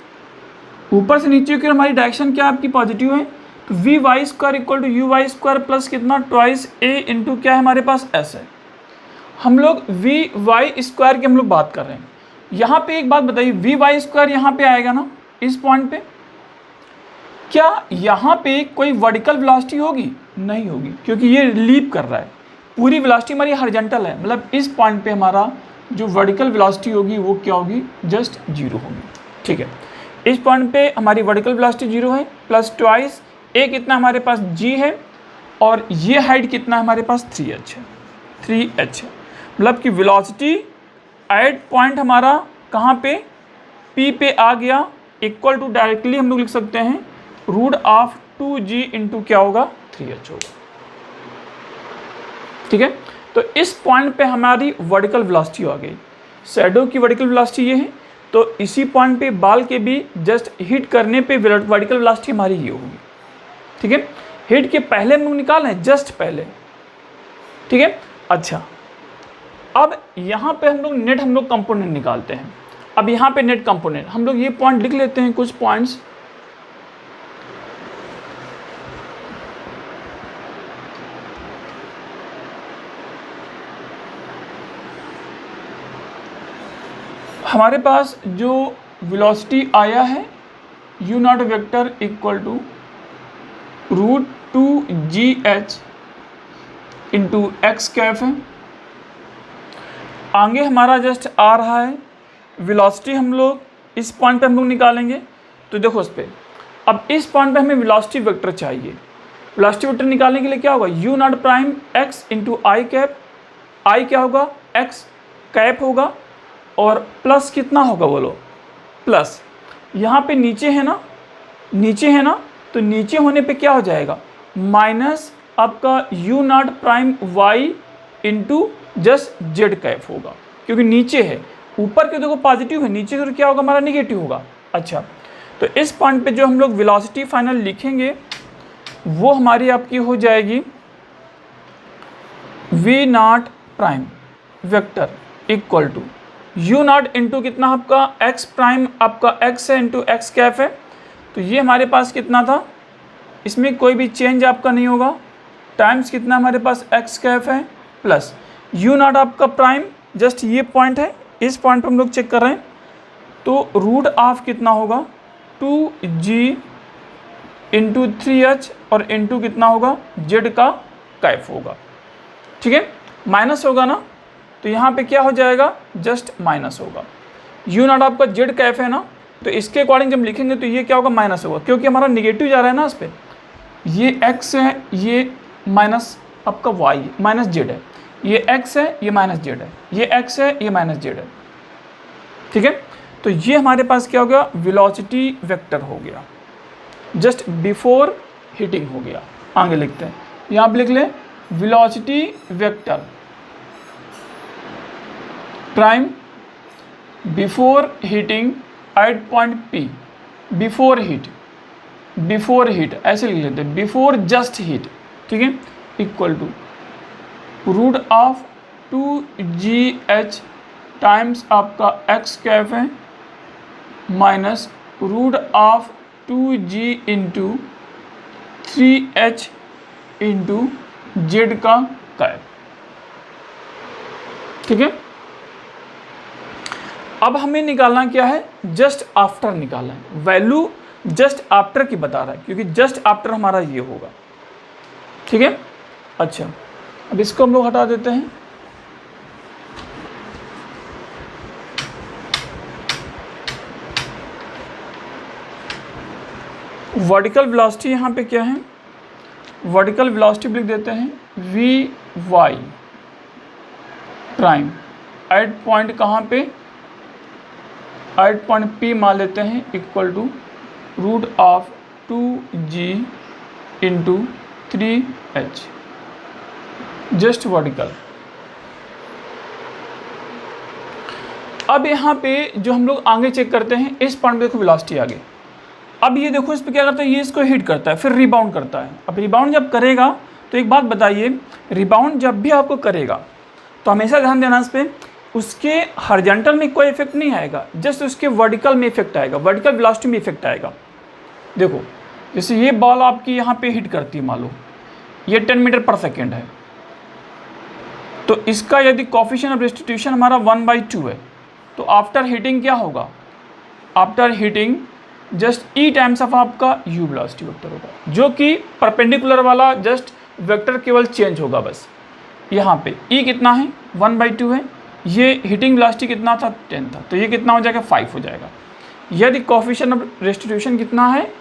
ऊपर से नीचे की ओर हमारी डायरेक्शन क्या आपकी पॉजिटिव है, तो v y square equal to u y square plus कितना ट्वाइस ए इंटू क्या है हमारे पास एस है। हम लोग वी वाई स्क्वायर की हम लोग बात कर रहे हैं। यहाँ पे एक बात बताइए, वी वाई स्क्वायर यहाँ पे आएगा ना इस पॉइंट पे, क्या यहाँ पे कोई वर्टिकल वेलोसिटी होगी, नहीं होगी, क्योंकि ये लीप कर रहा है, पूरी वेलोसिटी हमारी हॉरिजॉन्टल है, मतलब इस पॉइंट पे हमारा जो वर्टिकल वेलोसिटी होगी वो क्या होगी, जस्ट जीरो होगी, ठीक है। इस पॉइंट पे हमारी वर्टिकल वेलोसिटी जीरो है, प्लस ट्वाइस ए कितना हमारे पास जी है, और ये हाइट कितना हमारे पास 3h है, 3h है, मतलब कि वेलोसिटी एट पॉइंट हमारा कहाँ पे, P पे आ गया, इक्वल टू डायरेक्टली हम लोग लिख सकते हैं रूट ऑफ 2g इंटू क्या होगा 3h होगा, ठीक है। तो इस पॉइंट पे हमारी वर्टिकल वेलोसिटी आ गई, शैडो की वर्टिकल वेलोसिटी ये है, तो इसी पॉइंट पे बाल के भी जस्ट हिट करने पे वर्टिकल वेलोसिटी हमारी ये होगी, ठीक है। हिट के पहले हम लोग निकालें, जस्ट पहले, ठीक है। अच्छा, अब यहाँ पे हम लोग कंपोनेंट निकालते हैं। अब यहाँ पे नेट कंपोनेंट हम लोग ये पॉइंट लिख लेते हैं, कुछ पॉइंट्स। हमारे पास जो वेलोसिटी आया है u not vector equal to root 2gh into x cap है। आगे हमारा जस्ट आ रहा है वेलोसिटी, हम लोग इस पॉइंट पे हम लोग निकालेंगे। तो देखो उस पर, अब इस पॉइंट पे हमें वेलोसिटी वेक्टर चाहिए। वेलोसिटी वेक्टर निकालने के लिए क्या होगा, u not prime x into i cap, i क्या होगा एक्स कैप होगा, और प्लस कितना होगा बोलो, प्लस यहाँ पे नीचे है ना, नीचे है ना, तो नीचे होने पे क्या हो जाएगा, माइनस आपका u not prime y into just z cap होगा, क्योंकि नीचे है, ऊपर के देखो पॉजिटिव है, नीचे के क्या होगा हमारा निगेटिव होगा। अच्छा, तो इस पॉइंट पे जो हम लोग वेलोसिटी फाइनल लिखेंगे वो हमारी आपकी हो जाएगी v not prime vector equal to u not into कितना आपका एक्स प्राइम, आपका एक्स है इंटू एक्स कैफ है। तो ये हमारे पास कितना था, इसमें कोई भी चेंज आपका नहीं होगा, टाइम्स कितना हमारे पास एक्स कैफ है, प्लस यू नॉट आपका प्राइम, जस्ट ये पॉइंट है, इस पॉइंट पर हम लोग चेक कर रहे हैं, तो रूट ऑफ कितना होगा 2g इंटू 3h और इंटू कितना होगा जेड का कैफ होगा, ठीक है। माइनस होगा ना, तो यहाँ पे क्या हो जाएगा, जस्ट माइनस होगा। यू नॉट आपका जेड कैफ है ना, तो इसके अकॉर्डिंग जब लिखेंगे तो ये क्या होगा, माइनस होगा, क्योंकि हमारा निगेटिव जा रहा है ना इस पर, ये x है, ये माइनस आपका y माइनस जेड है, ये x है, ये माइनस जेड है, ये x है, ये माइनस जेड है। ठीक है, तो ये हमारे पास क्या हो गया, वेलोसिटी वेक्टर हो गया, जस्ट बिफोर हिटिंग हो गया। आगे लिखते हैं, यहाँ पे लिख ले velocity vector prime before hitting at point P, before hit ऐसे लिख लेते हैं, बिफोर जस्ट हिट। ठीक है, equal to root of 2GH times आपका x कैफ है minus root of 2G into 3H into z का कैफ। ठीक है, अब हमें निकालना क्या है, जस्ट आफ्टर निकालना है, वैल्यू जस्ट आफ्टर की बता रहा है, क्योंकि जस्ट आफ्टर हमारा ये होगा। ठीक है, अच्छा अब इसको हम लोग हटा देते हैं। वर्टिकल वेलोसिटी यहाँ पे क्या है, वर्टिकल वेलोसिटी लिख देते हैं Vy प्राइम एट पॉइंट कहाँ पे, एट पॉइंट P मान लेते हैं, equal to root of 2G into 3H, just vertical. अब यहाँ पे जो हम लोग आगे चेक करते हैं, इस पॉइंट पे देखो वेलोसिटी आगे। अब ये देखो इस पे क्या करता है, ये इसको हिट करता है, फिर रिबाउंड करता है। अब रिबाउंड जब करेगा तो एक बात बताइए, रिबाउंड जब भी आपको करेगा तो हमेशा ध्यान देना इस पर, उसके हॉरिजॉन्टल में कोई इफेक्ट नहीं आएगा, जस्ट उसके वर्टिकल में इफेक्ट आएगा, वर्टिकल वेलोसिटी में इफेक्ट आएगा। देखो जैसे ये बॉल आपकी यहाँ पे हिट करती है, मान लो ये 10 मीटर पर सेकेंड है, तो इसका यदि कोफिशिएंट ऑफ रेस्टिट्यूशन हमारा 1/2 है, तो आफ्टर हिटिंग क्या होगा, after hitting just e times of आपका यू वेलोसिटी वेक्टर होगा, जो कि परपेंडिकुलर वाला जस्ट वेक्टर केवल चेंज होगा बस। यहाँ पे ई कितना है, 1/2 है, ये हिटिंग वेलोसिटी कितना था, 10 था, तो ये कितना हो जाएगा, 5 हो जाएगा। यदि कोफिशिएंट ऑफ रेस्टिट्यूशन कितना है,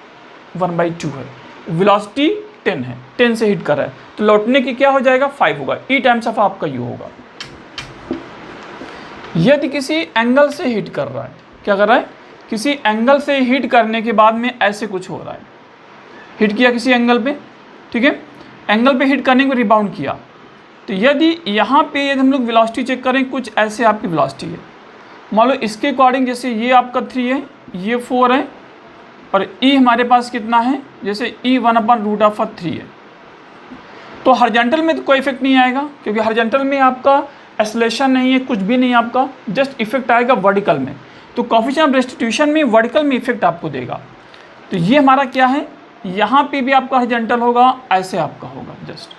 1/2 है, वेलोसिटी 10 है, 10 से हिट कर रहा है, तो लौटने की क्या हो जाएगा, 5 होगा, ई टाइम्स ऑफ आपका यू होगा। यदि किसी एंगल से हिट कर रहा है, क्या कर रहा है, किसी एंगल से हिट करने के बाद में ऐसे कुछ हो रहा है, हिट किया किसी एंगल पे, ठीक है, एंगल पे हिट करने को रिबाउंड किया, तो यदि यहाँ पे यदि हम लोग वेलोसिटी चेक करें, कुछ ऐसे आपकी वेलोसिटी है, मान लो इसके अकॉर्डिंग, जैसे ये आपका 3 है, ये 4 है, और ई हमारे पास कितना है, जैसे ई 1/√3 है, तो हॉरिजॉन्टल में तो कोई इफेक्ट नहीं आएगा, क्योंकि हॉरिजॉन्टल में आपका एक्सेलेरेशन नहीं है, कुछ भी नहीं आपका, जस्ट इफेक्ट आएगा वर्टिकल में। तो कोफिशिएंट ऑफ रेस्टिट्यूशन में वर्टिकल में इफेक्ट आपको देगा। तो ये हमारा क्या है, यहाँ पे भी आपका हॉरिजॉन्टल होगा, ऐसे आपका होगा जस्ट,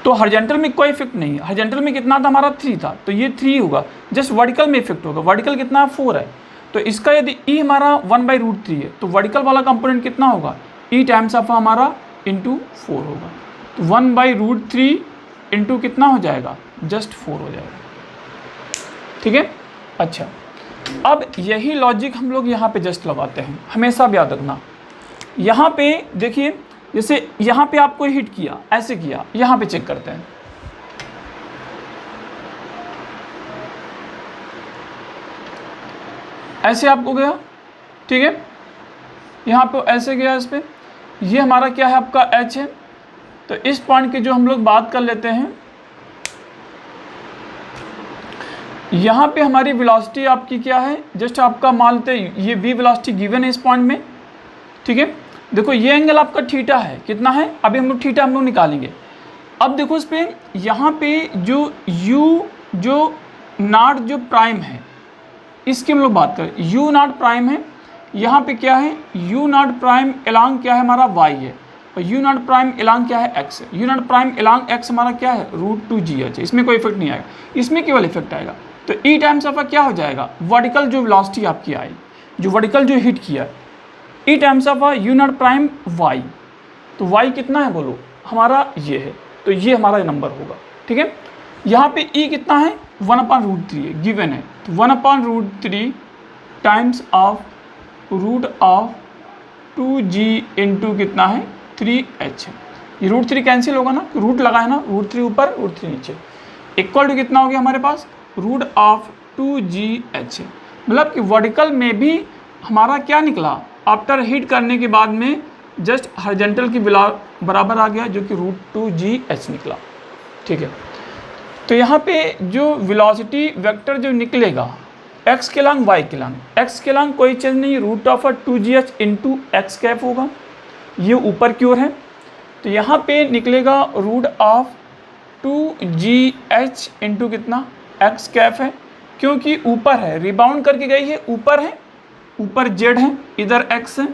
तो हॉरिजॉन्टल में कोई इफेक्ट नहीं है। हॉरिजॉन्टल में कितना था हमारा, 3 था, तो ये 3 होगा, जस्ट वर्टिकल में इफेक्ट होगा। वर्टिकल कितना, 4 है, तो इसका यदि ई हमारा 1/√3 है, तो वर्टिकल वाला कंपोनेंट कितना होगा, ई टाइम्स ऑफ हमारा इंटू 4 होगा, तो 1/√3 इंटू कितना हो जाएगा, जस्ट 4 हो जाएगा। ठीक है, अच्छा अब यही लॉजिक हम लोग यहाँ पे जस्ट लगाते हैं, हमेशा याद रखना। यहाँ पे देखिए, जैसे यहाँ पे आपको हिट किया, ऐसे किया, यहाँ पे चेक करते हैं, ऐसे आपको गया, ठीक है, यहाँ पे ऐसे गया, इस पे ये हमारा क्या है, आपका H है। तो इस पॉइंट की जो हम लोग बात कर लेते हैं, यहाँ पे हमारी वेलोसिटी आपकी क्या है, जस्ट आपका मान लेते हैं ये V वेलोसिटी गिवन है इस पॉइंट में, ठीक है। देखो ये एंगल आपका थीटा है, कितना है, अभी हम लोग थीटा हम लोग निकालेंगे। अब देखो इस पे, यहाँ पे जो U जो नॉट जो प्राइम है, इसकी हम लोग बात करें, U नॉट प्राइम है, यहाँ पे क्या है, U नॉट प्राइम एलांग क्या है हमारा y है, और U नॉट प्राइम एलांग क्या है x है। U not prime along x हमारा क्या है, √2GH है, इसमें कोई इफेक्ट नहीं आएगा, इसमें केवल इफेक्ट आएगा। तो ई टाइम्स ऑफ क्या हो जाएगा, वर्टिकल जो वेलोसिटी आपकी आई, जो वर्टिकल जो हिट किया, e times of U not prime y, तो y कितना है बोलो, हमारा ये है, तो ये हमारा नंबर होगा, ठीक है। यहाँ पे ई कितना है, 1/√3 है, गिवन है, तो 1/√3 टाइम्स ऑफ √2G इंटू कितना है, 3h। ये √3 कैंसिल होगा ना, रूट लगा है ना, √3 ऊपर √3 नीचे, इक्वल टू कितना हो गया हमारे पास √2gh। मतलब कि वर्टिकल में भी हमारा क्या निकला, आफ्टर हीट करने के बाद में जस्ट हॉरिजॉन्टल की बराबर आ गया, जो कि √2gh निकला। ठीक है, तो यहाँ पे जो वेलोसिटी वेक्टर जो निकलेगा x के लॉन्ग y के लॉन्ग, x के लॉन्ग कोई चीज़ नहीं, √2gh इंटू एक्स कैप होगा, ये ऊपर की ओर है, तो यहाँ पे निकलेगा √2gh इंटू कितना एक्स कैप है, क्योंकि ऊपर है, रिबाउंड करके गई है, ऊपर है, ऊपर z है, इधर x है,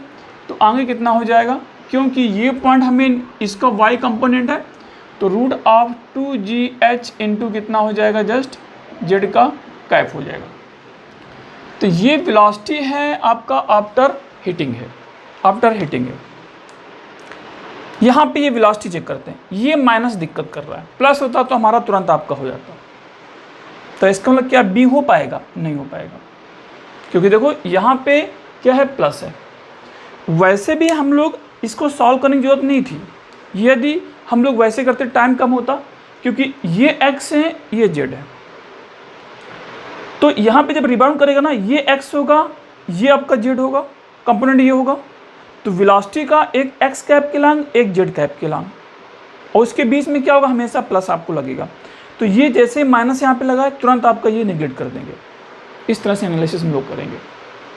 तो आगे कितना हो जाएगा, क्योंकि ये पॉइंट हमें इसका y कंपोनेंट है, तो √2gh इंटू कितना हो जाएगा, जस्ट z का कैप हो जाएगा। तो ये वेलोसिटी है आपका आफ्टर हीटिंग है, आफ्टर हीटिंग है। यहाँ पे ये वेलोसिटी चेक करते हैं, ये माइनस दिक्कत कर रहा है, प्लस होता तो हमारा तुरंत आपका हो जाता। तो इसका मतलब क्या बी हो पाएगा, नहीं हो पाएगा, क्योंकि देखो यहाँ पे क्या है, प्लस है। वैसे भी हम लोग इसको सॉल्व करने की जरूरत नहीं थी, यदि हम लोग वैसे करते टाइम कम होता, क्योंकि ये x है, ये z है, तो यहाँ पे जब रिबाउंड करेगा ना, ये x होगा, ये आपका z होगा, कंपोनेंट ये होगा, तो वेलोसिटी का एक x कैप के लॉन्ग, एक z कैप के लॉन्ग, और उसके बीच में क्या होगा, हमेशा प्लस आपको लगेगा। तो ये जैसे माइनस यहाँ पे लगा है, तुरंत आपका ये नेगलेक्ट कर देंगे। इस तरह से एनालिसिस हम लोग करेंगे।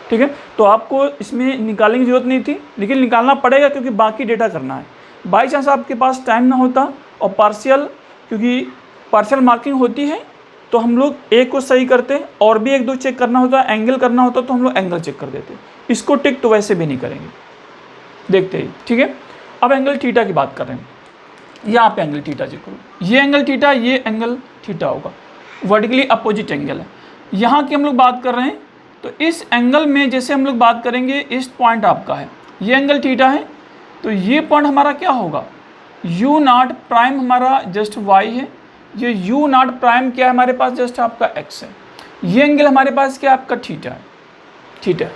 ठीक है, तो आपको इसमें निकालने की जरूरत नहीं थी, लेकिन निकालना पड़ेगा क्योंकि बाकी डेटा करना है। बाई चांस आपके पास टाइम ना होता और पार्शियल, क्योंकि पार्शियल मार्किंग होती है, तो हम लोग एक को सही करते, और भी एक दो चेक करना होता, एंगल करना होता तो हम लोग एंगल चेक कर देते। इसको टिक तो वैसे भी नहीं करेंगे, देखते ही। ठीक है, अब एंगल थीटा की बात कर रहे हैं, यहाँ पे एंगल थीटा चेक करो, ये एंगल थीटा, ये एंगल थीटा होगा, वर्टिकली अपोजिट एंगल है। यहाँ की हम लोग बात कर रहे हैं, तो इस एंगल में जैसे हम लोग बात करेंगे, इस पॉइंट आपका है, ये एंगल थीटा है, तो ये पॉइंट हमारा क्या होगा, u0 प्राइम हमारा जस्ट y है, ये u0 प्राइम क्या है हमारे पास, जस्ट आपका x है, ये एंगल हमारे पास क्या आपका थीटा है। ठीक है,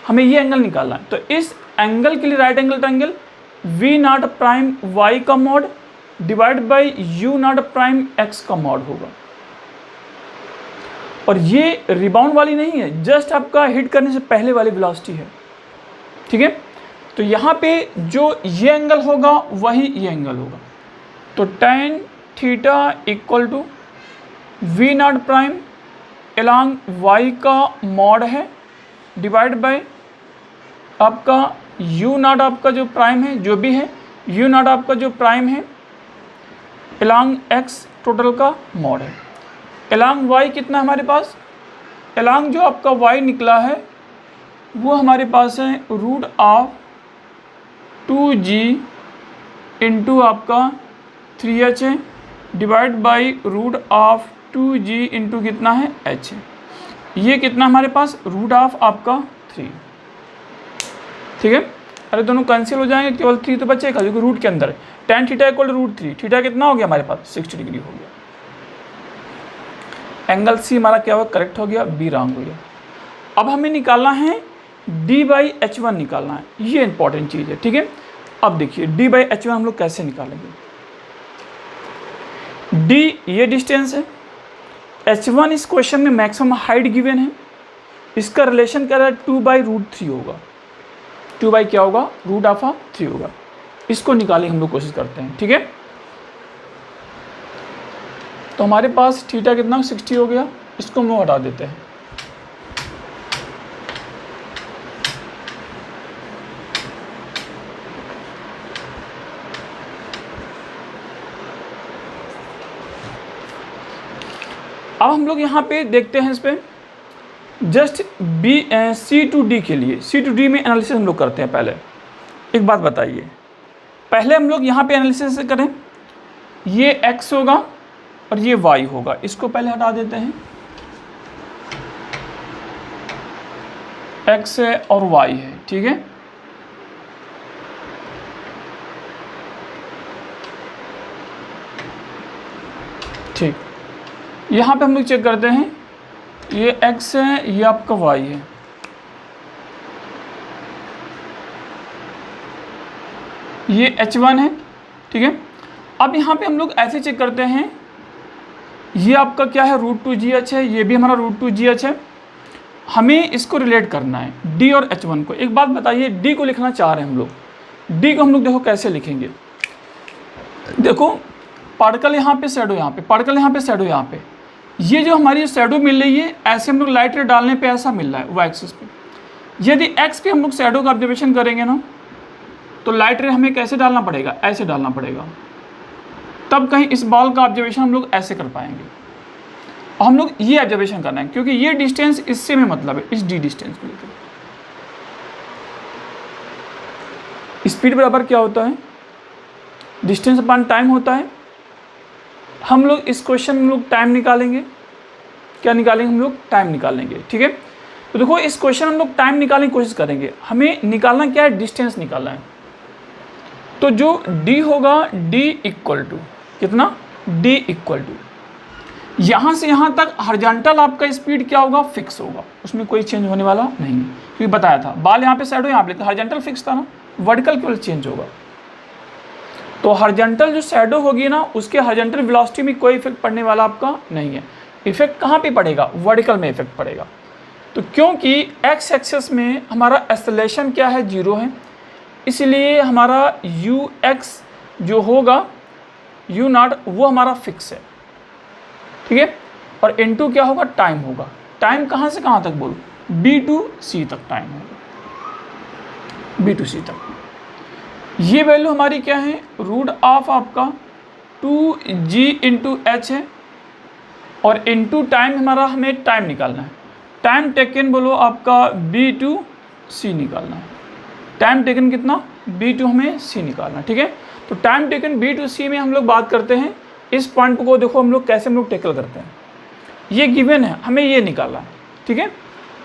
हमें ये एंगल निकालना है, तो इस एंगल के लिए right angle triangle v0 prime y का mod divide by u0 prime x का मॉड होगा। और ये रिबाउंड वाली नहीं है, जस्ट आपका हिट करने से पहले वाली वेलोसिटी है। ठीक है, तो यहाँ पे जो ये एंगल होगा वही ये एंगल होगा, तो tan theta equal to v0 prime along y का मॉड है डिवाइड बाय आपका u0 आपका जो प्राइम है, जो भी है u0 आपका जो प्राइम है एलॉन्ग x टोटल का मॉड है। एलॉन्ग y कितना हमारे पास, एलॉन्ग जो आपका y निकला है वो हमारे पास है √2g इंटू आपका 3h है डिवाइड बाई √2g इंटू कितना है h है, ये कितना हमारे पास √ आपका 3। ठीक है, अरे दोनों कैंसिल हो जाएंगे, केवल 3 तो बचेगा जो कि रूट के अंदर है। tan थीटा इक्वल √3, थीटा कितना हो गया हमारे पास 60 डिग्री हो गया। एंगल सी हमारा क्या हुआ, करेक्ट हो गया, बी रॉन्ग हो गया। अब हमें निकालना है d/h1 निकालना है, ये इंपॉर्टेंट चीज़ है। ठीक है, अब देखिए d/h1 हम लोग कैसे निकालेंगे, d ये डिस्टेंस है, h1 इस क्वेश्चन में मैक्सिमम हाइट गिवन है, इसका रिलेशन क्या है 2/√3 होगा, 2 क्या होगा √3 होगा, इसको निकालने हम लोग कोशिश करते हैं। ठीक है, तो हमारे पास थीटा कितना 60 हो गया, इसको हम लोग हटा देते हैं। अब हम लोग यहाँ पे देखते हैं, इस पे जस्ट C/D के लिए, C/D में एनालिसिस हम लोग करते हैं। पहले एक बात बताइए, पहले हम लोग यहाँ पे एनालिसिस करें, ये x होगा और ये y होगा, इसको पहले हटा देते हैं, x है और y है। ठीक है, ठीक, यहाँ पे हम लोग चेक करते हैं, ये x है, ये आपका y है, ये H1 है, ठीक है। अब यहाँ पे हम लोग ऐसे चेक करते हैं, ये आपका क्या है, √2GH है, ये भी हमारा √2GH है। हमें इसको रिलेट करना है D और H1 को। एक बात बताइए, D को लिखना चाह रहे हैं हम लोग, D को हम लोग देखो कैसे लिखेंगे। देखो पार्टिकल यहाँ पे, शैडो यहाँ पे, पार्टिकल यहाँ पे, शैडो यहाँ पे। ये जो हमारी शैडो मिल रही है, ऐसे हम लोग लाइट रे डालने पे ऐसा मिल रहा है वाई एक्सिस पे। यदि एक्स पे हम लोग शैडो का ऑब्जर्वेशन करेंगे ना, तो लाइट रे हमें कैसे डालना पड़ेगा, ऐसे डालना पड़ेगा, तब कहीं इस बॉल का ऑब्जर्वेशन हम लोग ऐसे कर पाएंगे। और हम लोग ये ऑब्जर्वेशन करना है, क्योंकि ये डिस्टेंस इससे में मतलब है, इस डी डिस्टेंस को लेकर। स्पीड बराबर क्या होता है, डिस्टेंस अपॉन टाइम होता है। हम लोग इस क्वेश्चन में हम लोग टाइम निकालेंगे, क्या निकालेंगे, हम लोग टाइम निकालेंगे, ठीक है। तो देखो इस क्वेश्चन हम लोग टाइम निकालने की कोशिश करेंगे। हमें निकालना क्या है, डिस्टेंस निकालना है। तो जो d होगा, d इक्वल टू कितना, d इक्वल टू यहाँ से यहाँ तक हॉरिजॉन्टल आपका स्पीड क्या होगा, फिक्स होगा, उसमें कोई चेंज होने वाला नहीं है, क्योंकि बताया था बाल यहाँ पे शैडो यहाँ पे, हॉरिजॉन्टल फिक्स था ना, वर्टिकल केवल चेंज होगा। तो हॉरिजॉन्टल जो शैडो होगी ना, उसके हॉरिजॉन्टल वेलोसिटी में कोई इफेक्ट पड़ने वाला आपका नहीं है। इफेक्ट कहाँ पे पड़ेगा, वर्टिकल में इफेक्ट पड़ेगा। तो क्योंकि एक्स एक्सेस में हमारा एक्सेलरेशन क्या है, 0 है, इसलिए हमारा यू एक्स जो होगा, यू नॉट, वो हमारा फिक्स है, ठीक है। और इनटू क्या होगा, टाइम होगा। टाइम कहाँ से कहाँ तक बोलो, B to C तक टाइम होगा, B to C तक। ये वैल्यू हमारी क्या है, रूट ऑफ आपका 2G इंटू एच है, और इनटू टाइम हमारा, हमें टाइम निकालना है। टाइम टेकन बोलो आपका B to C निकालना है। टाइम टेकन कितना, B to हमें C निकालना है, ठीक है। तो time taken B to C में हम लोग बात करते हैं। इस पॉइंट को देखो हम लोग कैसे हम लोग टेकल करते हैं। ये गिवन है, हमें ये निकालना है, ठीक है।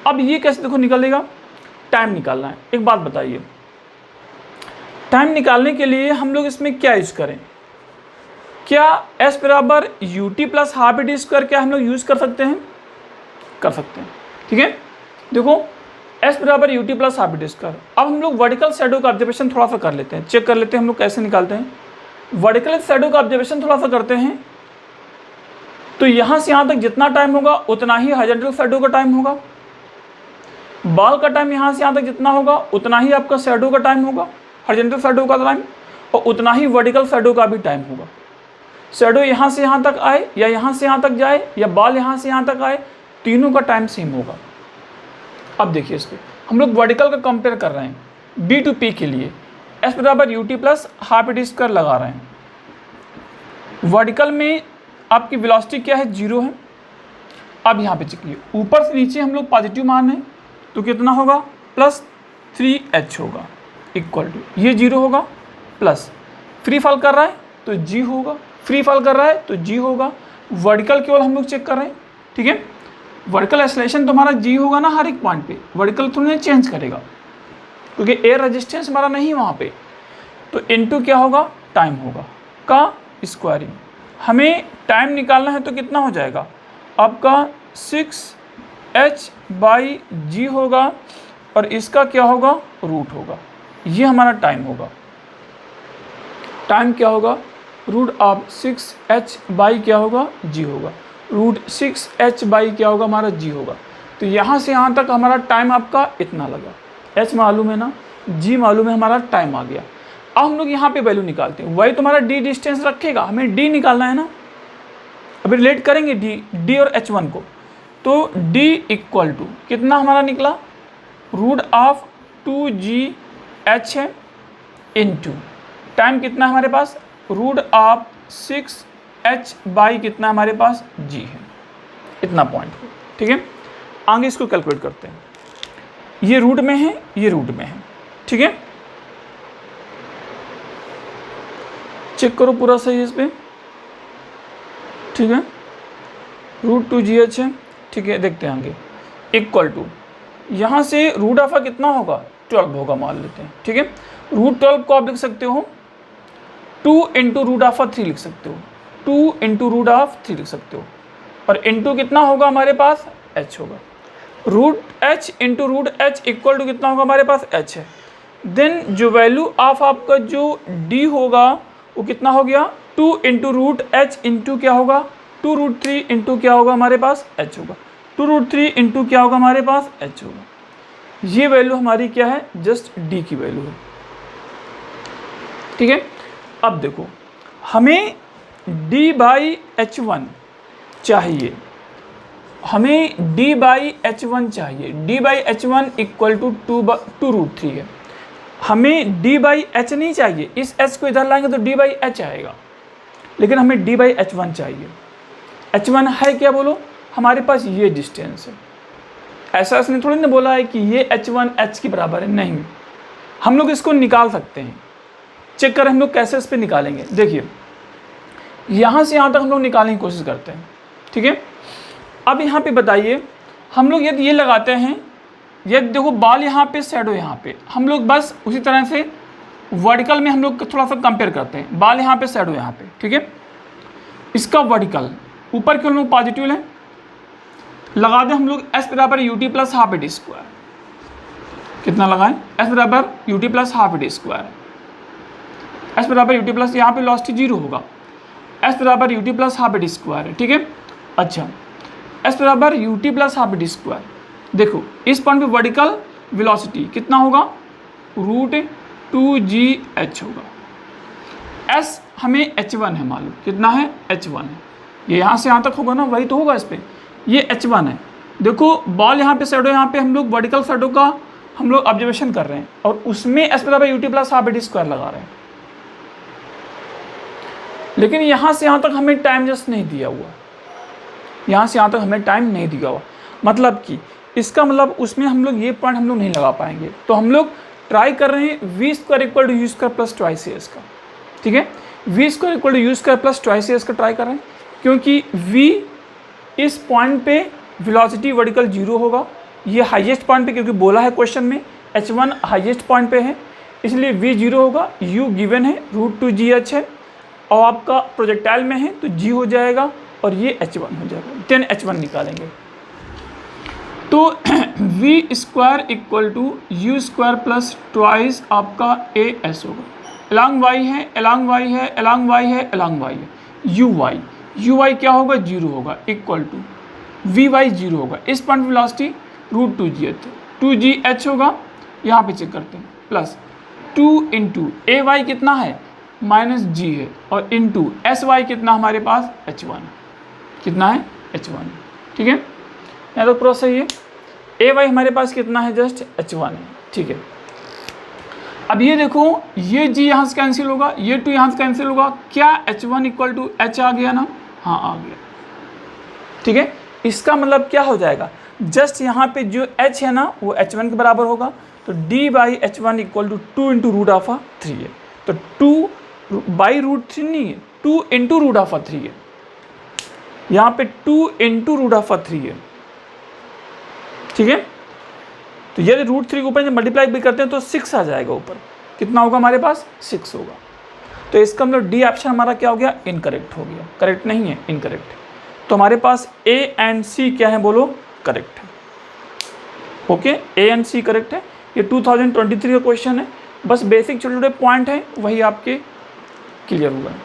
अब ये कैसे देखो निकलेगा, टाइम निकालना है। एक बात बताइए, टाइम निकालने के लिए हम लोग इसमें क्या यूज़ करें, क्या S बराबर UT plus half D square क्या हम लोग यूज़ कर सकते हैं, कर सकते हैं, ठीक है। देखो S बराबर UT plus half D square. अब हम लोग वर्टिकल शैडो का ऑब्जर्वेशन थोड़ा सा कर लेते हैं, चेक कर लेते हैं हम लोग कैसे निकालते हैं। वर्टिकल शैडो का ऑब्जर्वेशन थोड़ा सा करते हैं, तो यहाँ से यहाँ तक जितना टाइम होगा उतना ही हॉरिजॉन्टल शैडो का टाइम होगा। बाल का टाइम यहाँ से यहाँ तक जितना होगा उतना ही आपका शैडो का टाइम होगा, हॉरिजॉन्टल शैडो का टाइम, और उतना ही वर्टिकल शैडो का भी टाइम होगा। शैडो यहाँ से यहाँ तक आए या यहाँ से यहाँ तक जाए या बाल यहाँ से यहाँ तक आए, तीनों का टाइम सेम होगा। अब देखिए इस पर हम लोग वर्टिकल का कंपेयर कर रहे हैं B to P के लिए। S बराबर UT plus half D square लगा रहे हैं। वर्टिकल में आपकी वेलोसिटी क्या है, 0 है। अब यहाँ पे चेकिए, ऊपर से नीचे हम लोग पॉजिटिव मान है, तो कितना होगा, प्लस 3H होगा, इक्वल टू ये 0 होगा, प्लस फ्री फॉल कर रहा है तो G होगा, फ्री फॉल कर रहा है तो G होगा। वर्टिकल केवल हम लोग चेक कर रहे हैं, ठीक है। वर्टिकल एक्सेलरेशन तो हमारा G होगा ना, हर एक पॉइंट पे वर्टिकल थोड़ा चेंज करेगा, क्योंकि एयर रेजिस्टेंस हमारा नहीं है वहाँ पे। तो इनटू क्या होगा, टाइम होगा का स्क्वायरिंग। हमें टाइम निकालना है तो कितना हो जाएगा आपका 6H/G होगा, और इसका क्या होगा, रूट होगा। ये हमारा टाइम होगा। टाइम क्या होगा, रूट ऑफ 6H/ क्या होगा, G होगा। रूट 6H/ क्या होगा, हमारा G होगा। तो यहाँ से यहाँ तक हमारा टाइम आपका इतना लगा। H मालूम है ना, G मालूम है, हमारा टाइम आ गया। अब हम लोग यहाँ पे वैल्यू निकालते हैं, वही तुम्हारा D डिस्टेंस रखेगा, हमें D निकालना है ना। अभी रिलेट करेंगे D और H1 को, तो D इक्वल टू कितना हमारा निकला, रूट ऑफ 2GH है, इनटू टाइम कितना है हमारे पास, रूट ऑफ 6H/ कितना हमारे पास, G है। इतना पॉइंट हो, ठीक है। आगे इसको कैलकुलेट करते हैं। ये रूट में है, ये रूट में है, ठीक है। चेक करो पूरा सही इस पे, ठीक है। रूट 2GH है, ठीक है। देखते हैं आगे, इक्वल टू यहाँ से रूट ऑफ कितना होगा, 12 होगा मान लेते हैं, ठीक है। रूट 12 को आप लिख सकते हो 2 इंटू रूट ऑफ 3 लिख सकते हो, 2 इंटू रूट ऑफ 3 लिख सकते हो, और इंटू कितना होगा हमारे पास, H होगा। Root H into root H equal to कितना होगा हमारे पास, H है। देन जो वैल्यू ऑफ आपका जो डी होगा वो कितना हो गया 2 इंटू रूट एच इंटू क्या होगा 2√3 इंटू क्या होगा हमारे पास एच होगा 2√3 इंटू क्या होगा हमारे पास एच होगा। ये वैल्यू हमारी क्या है जस्ट डी की वैल्यू है। ठीक है, अब देखो हमें d बाई एच वन चाहिए, हमें d बाई एच वन चाहिए। d by h one equal to 2√3 है। हमें d बाई एच नहीं चाहिए, इस h को इधर लाएंगे तो d बाई एच आएगा, लेकिन हमें d बाई एच वन चाहिए। एच वन है क्या बोलो, हमारे पास ये डिस्टेंस है। ऐसा इसने थोड़ी ना बोला है कि ये एच वन एच की बराबर है, नहीं। हम लोग इसको निकाल सकते हैं। चेक करें हम लोग कैसे इस पर निकालेंगे। देखिए यहाँ से यहाँ तक हम लोग निकालने की कोशिश करते हैं। ठीक है, अब यहाँ पे बताइए हम लोग यदि ये लगाते हैं, यदि देखो बाल यहाँ पे शैडो यहाँ पे, हम लोग बस उसी तरह से वर्टिकल में हम लोग थोड़ा सा कंपेयर करते हैं। बाल यहाँ पे शैडो यहाँ पे, ठीक है, इसका वर्टिकल ऊपर के हम लोग पॉजिटिव लें, लगा दें हम लोग एस बराबर u t plus half A D square. कितना लगाएं, एस बराबर u t plus half A D square. S बराबर यू टी प्लस, यहाँ पे वेलोसिटी 0 होगा, एस बराबर u t plus half A D square है। ठीक है, अच्छा एस बराबर u t plus half A D square. देखो इस पॉइंट पे वर्टिकल वेलोसिटी कितना होगा √2gh होगा। एस हमें h1 है मालूम, कितना है h1 है। ये यहाँ से यहाँ तक होगा ना, वही तो होगा इस पर, ये h1 है। देखो बॉल यहाँ पे शैडो, यहाँ पे हम लोग वर्टिकल शैडो का हम लोग ऑब्जर्वेशन कर रहे हैं और उसमें एस बराबर u t plus half A D square लगा रहे हैं। लेकिन यहाँ से यहाँ तक हमें टाइम जस्ट नहीं दिया हुआ, यहाँ से यहाँ तक हमें टाइम नहीं दिया हुआ, मतलब कि इसका मतलब उसमें हम लोग ये पॉइंट हम लोग नहीं लगा पाएंगे। तो हम लोग ट्राई कर रहे हैं v square equal to u square plus twice s का। ठीक है, v square equal to u square plus twice s का ट्राई कर रहे हैं, क्योंकि वी इस पॉइंट पे वेलोसिटी वर्टिकल 0 होगा, ये हाईएस्ट पॉइंट पे, क्योंकि बोला है क्वेश्चन में h1 हाईएस्ट पॉइंट पे है, इसलिए v 0 होगा। u गिवन है √2gh है और आपका प्रोजेक्टाइल में है तो g हो जाएगा और ये h1 हो जाएगा। 10h1 निकालेंगे तो v square equal to u square plus twice आपका as होगा। अलॉन्ग y है, अलॉन्ग y है, अलॉन्ग y है, अलॉन्ग y है, uy क्या होगा 0 होगा, इक्वल टू vy 0 होगा। इस पॉइंट वेलोसिटी √2gh होगा, यहाँ पे चेक करते हैं, प्लस 2 इंटू ए वाई कितना है -g है और इंटू एस वाई कितना हमारे पास h1 है, कितना है h1। ठीक है, यहाँ तो पूरा सही है। ए वाई हमारे पास कितना है जस्ट h1 है। ठीक है, अब ये देखो ये g यहाँ से कैंसिल होगा, ये 2 यहाँ से कैंसिल होगा, क्या h1 इक्वल टू h आ गया ना, हाँ आ गया। ठीक है, इसका मतलब क्या हो जाएगा, जस्ट यहाँ पे जो h है ना वो h1 के बराबर होगा, तो d by h1 equal to 2 into √3 है। तो 2 बाई √3 नहीं है, 2 इंटू √3 है, यहाँ पे 2 इंटू √3 है। ठीक है, तो यदि √3 के ऊपर जब मल्टीप्लाई भी करते हैं तो 6 आ जाएगा ऊपर, कितना होगा हमारे पास 6 होगा। तो इसका मतलब डी ऑप्शन हमारा क्या हो गया, इनकरेक्ट हो गया, करेक्ट नहीं है, इनकरेक्ट है। तो हमारे पास ए एंड सी क्या है बोलो, करेक्ट है। Okay, A and C correct है। ये 2023 का क्वेश्चन है, बस बेसिक छोटे छोटे पॉइंट हैं वही आपके क्लियर हुआ है।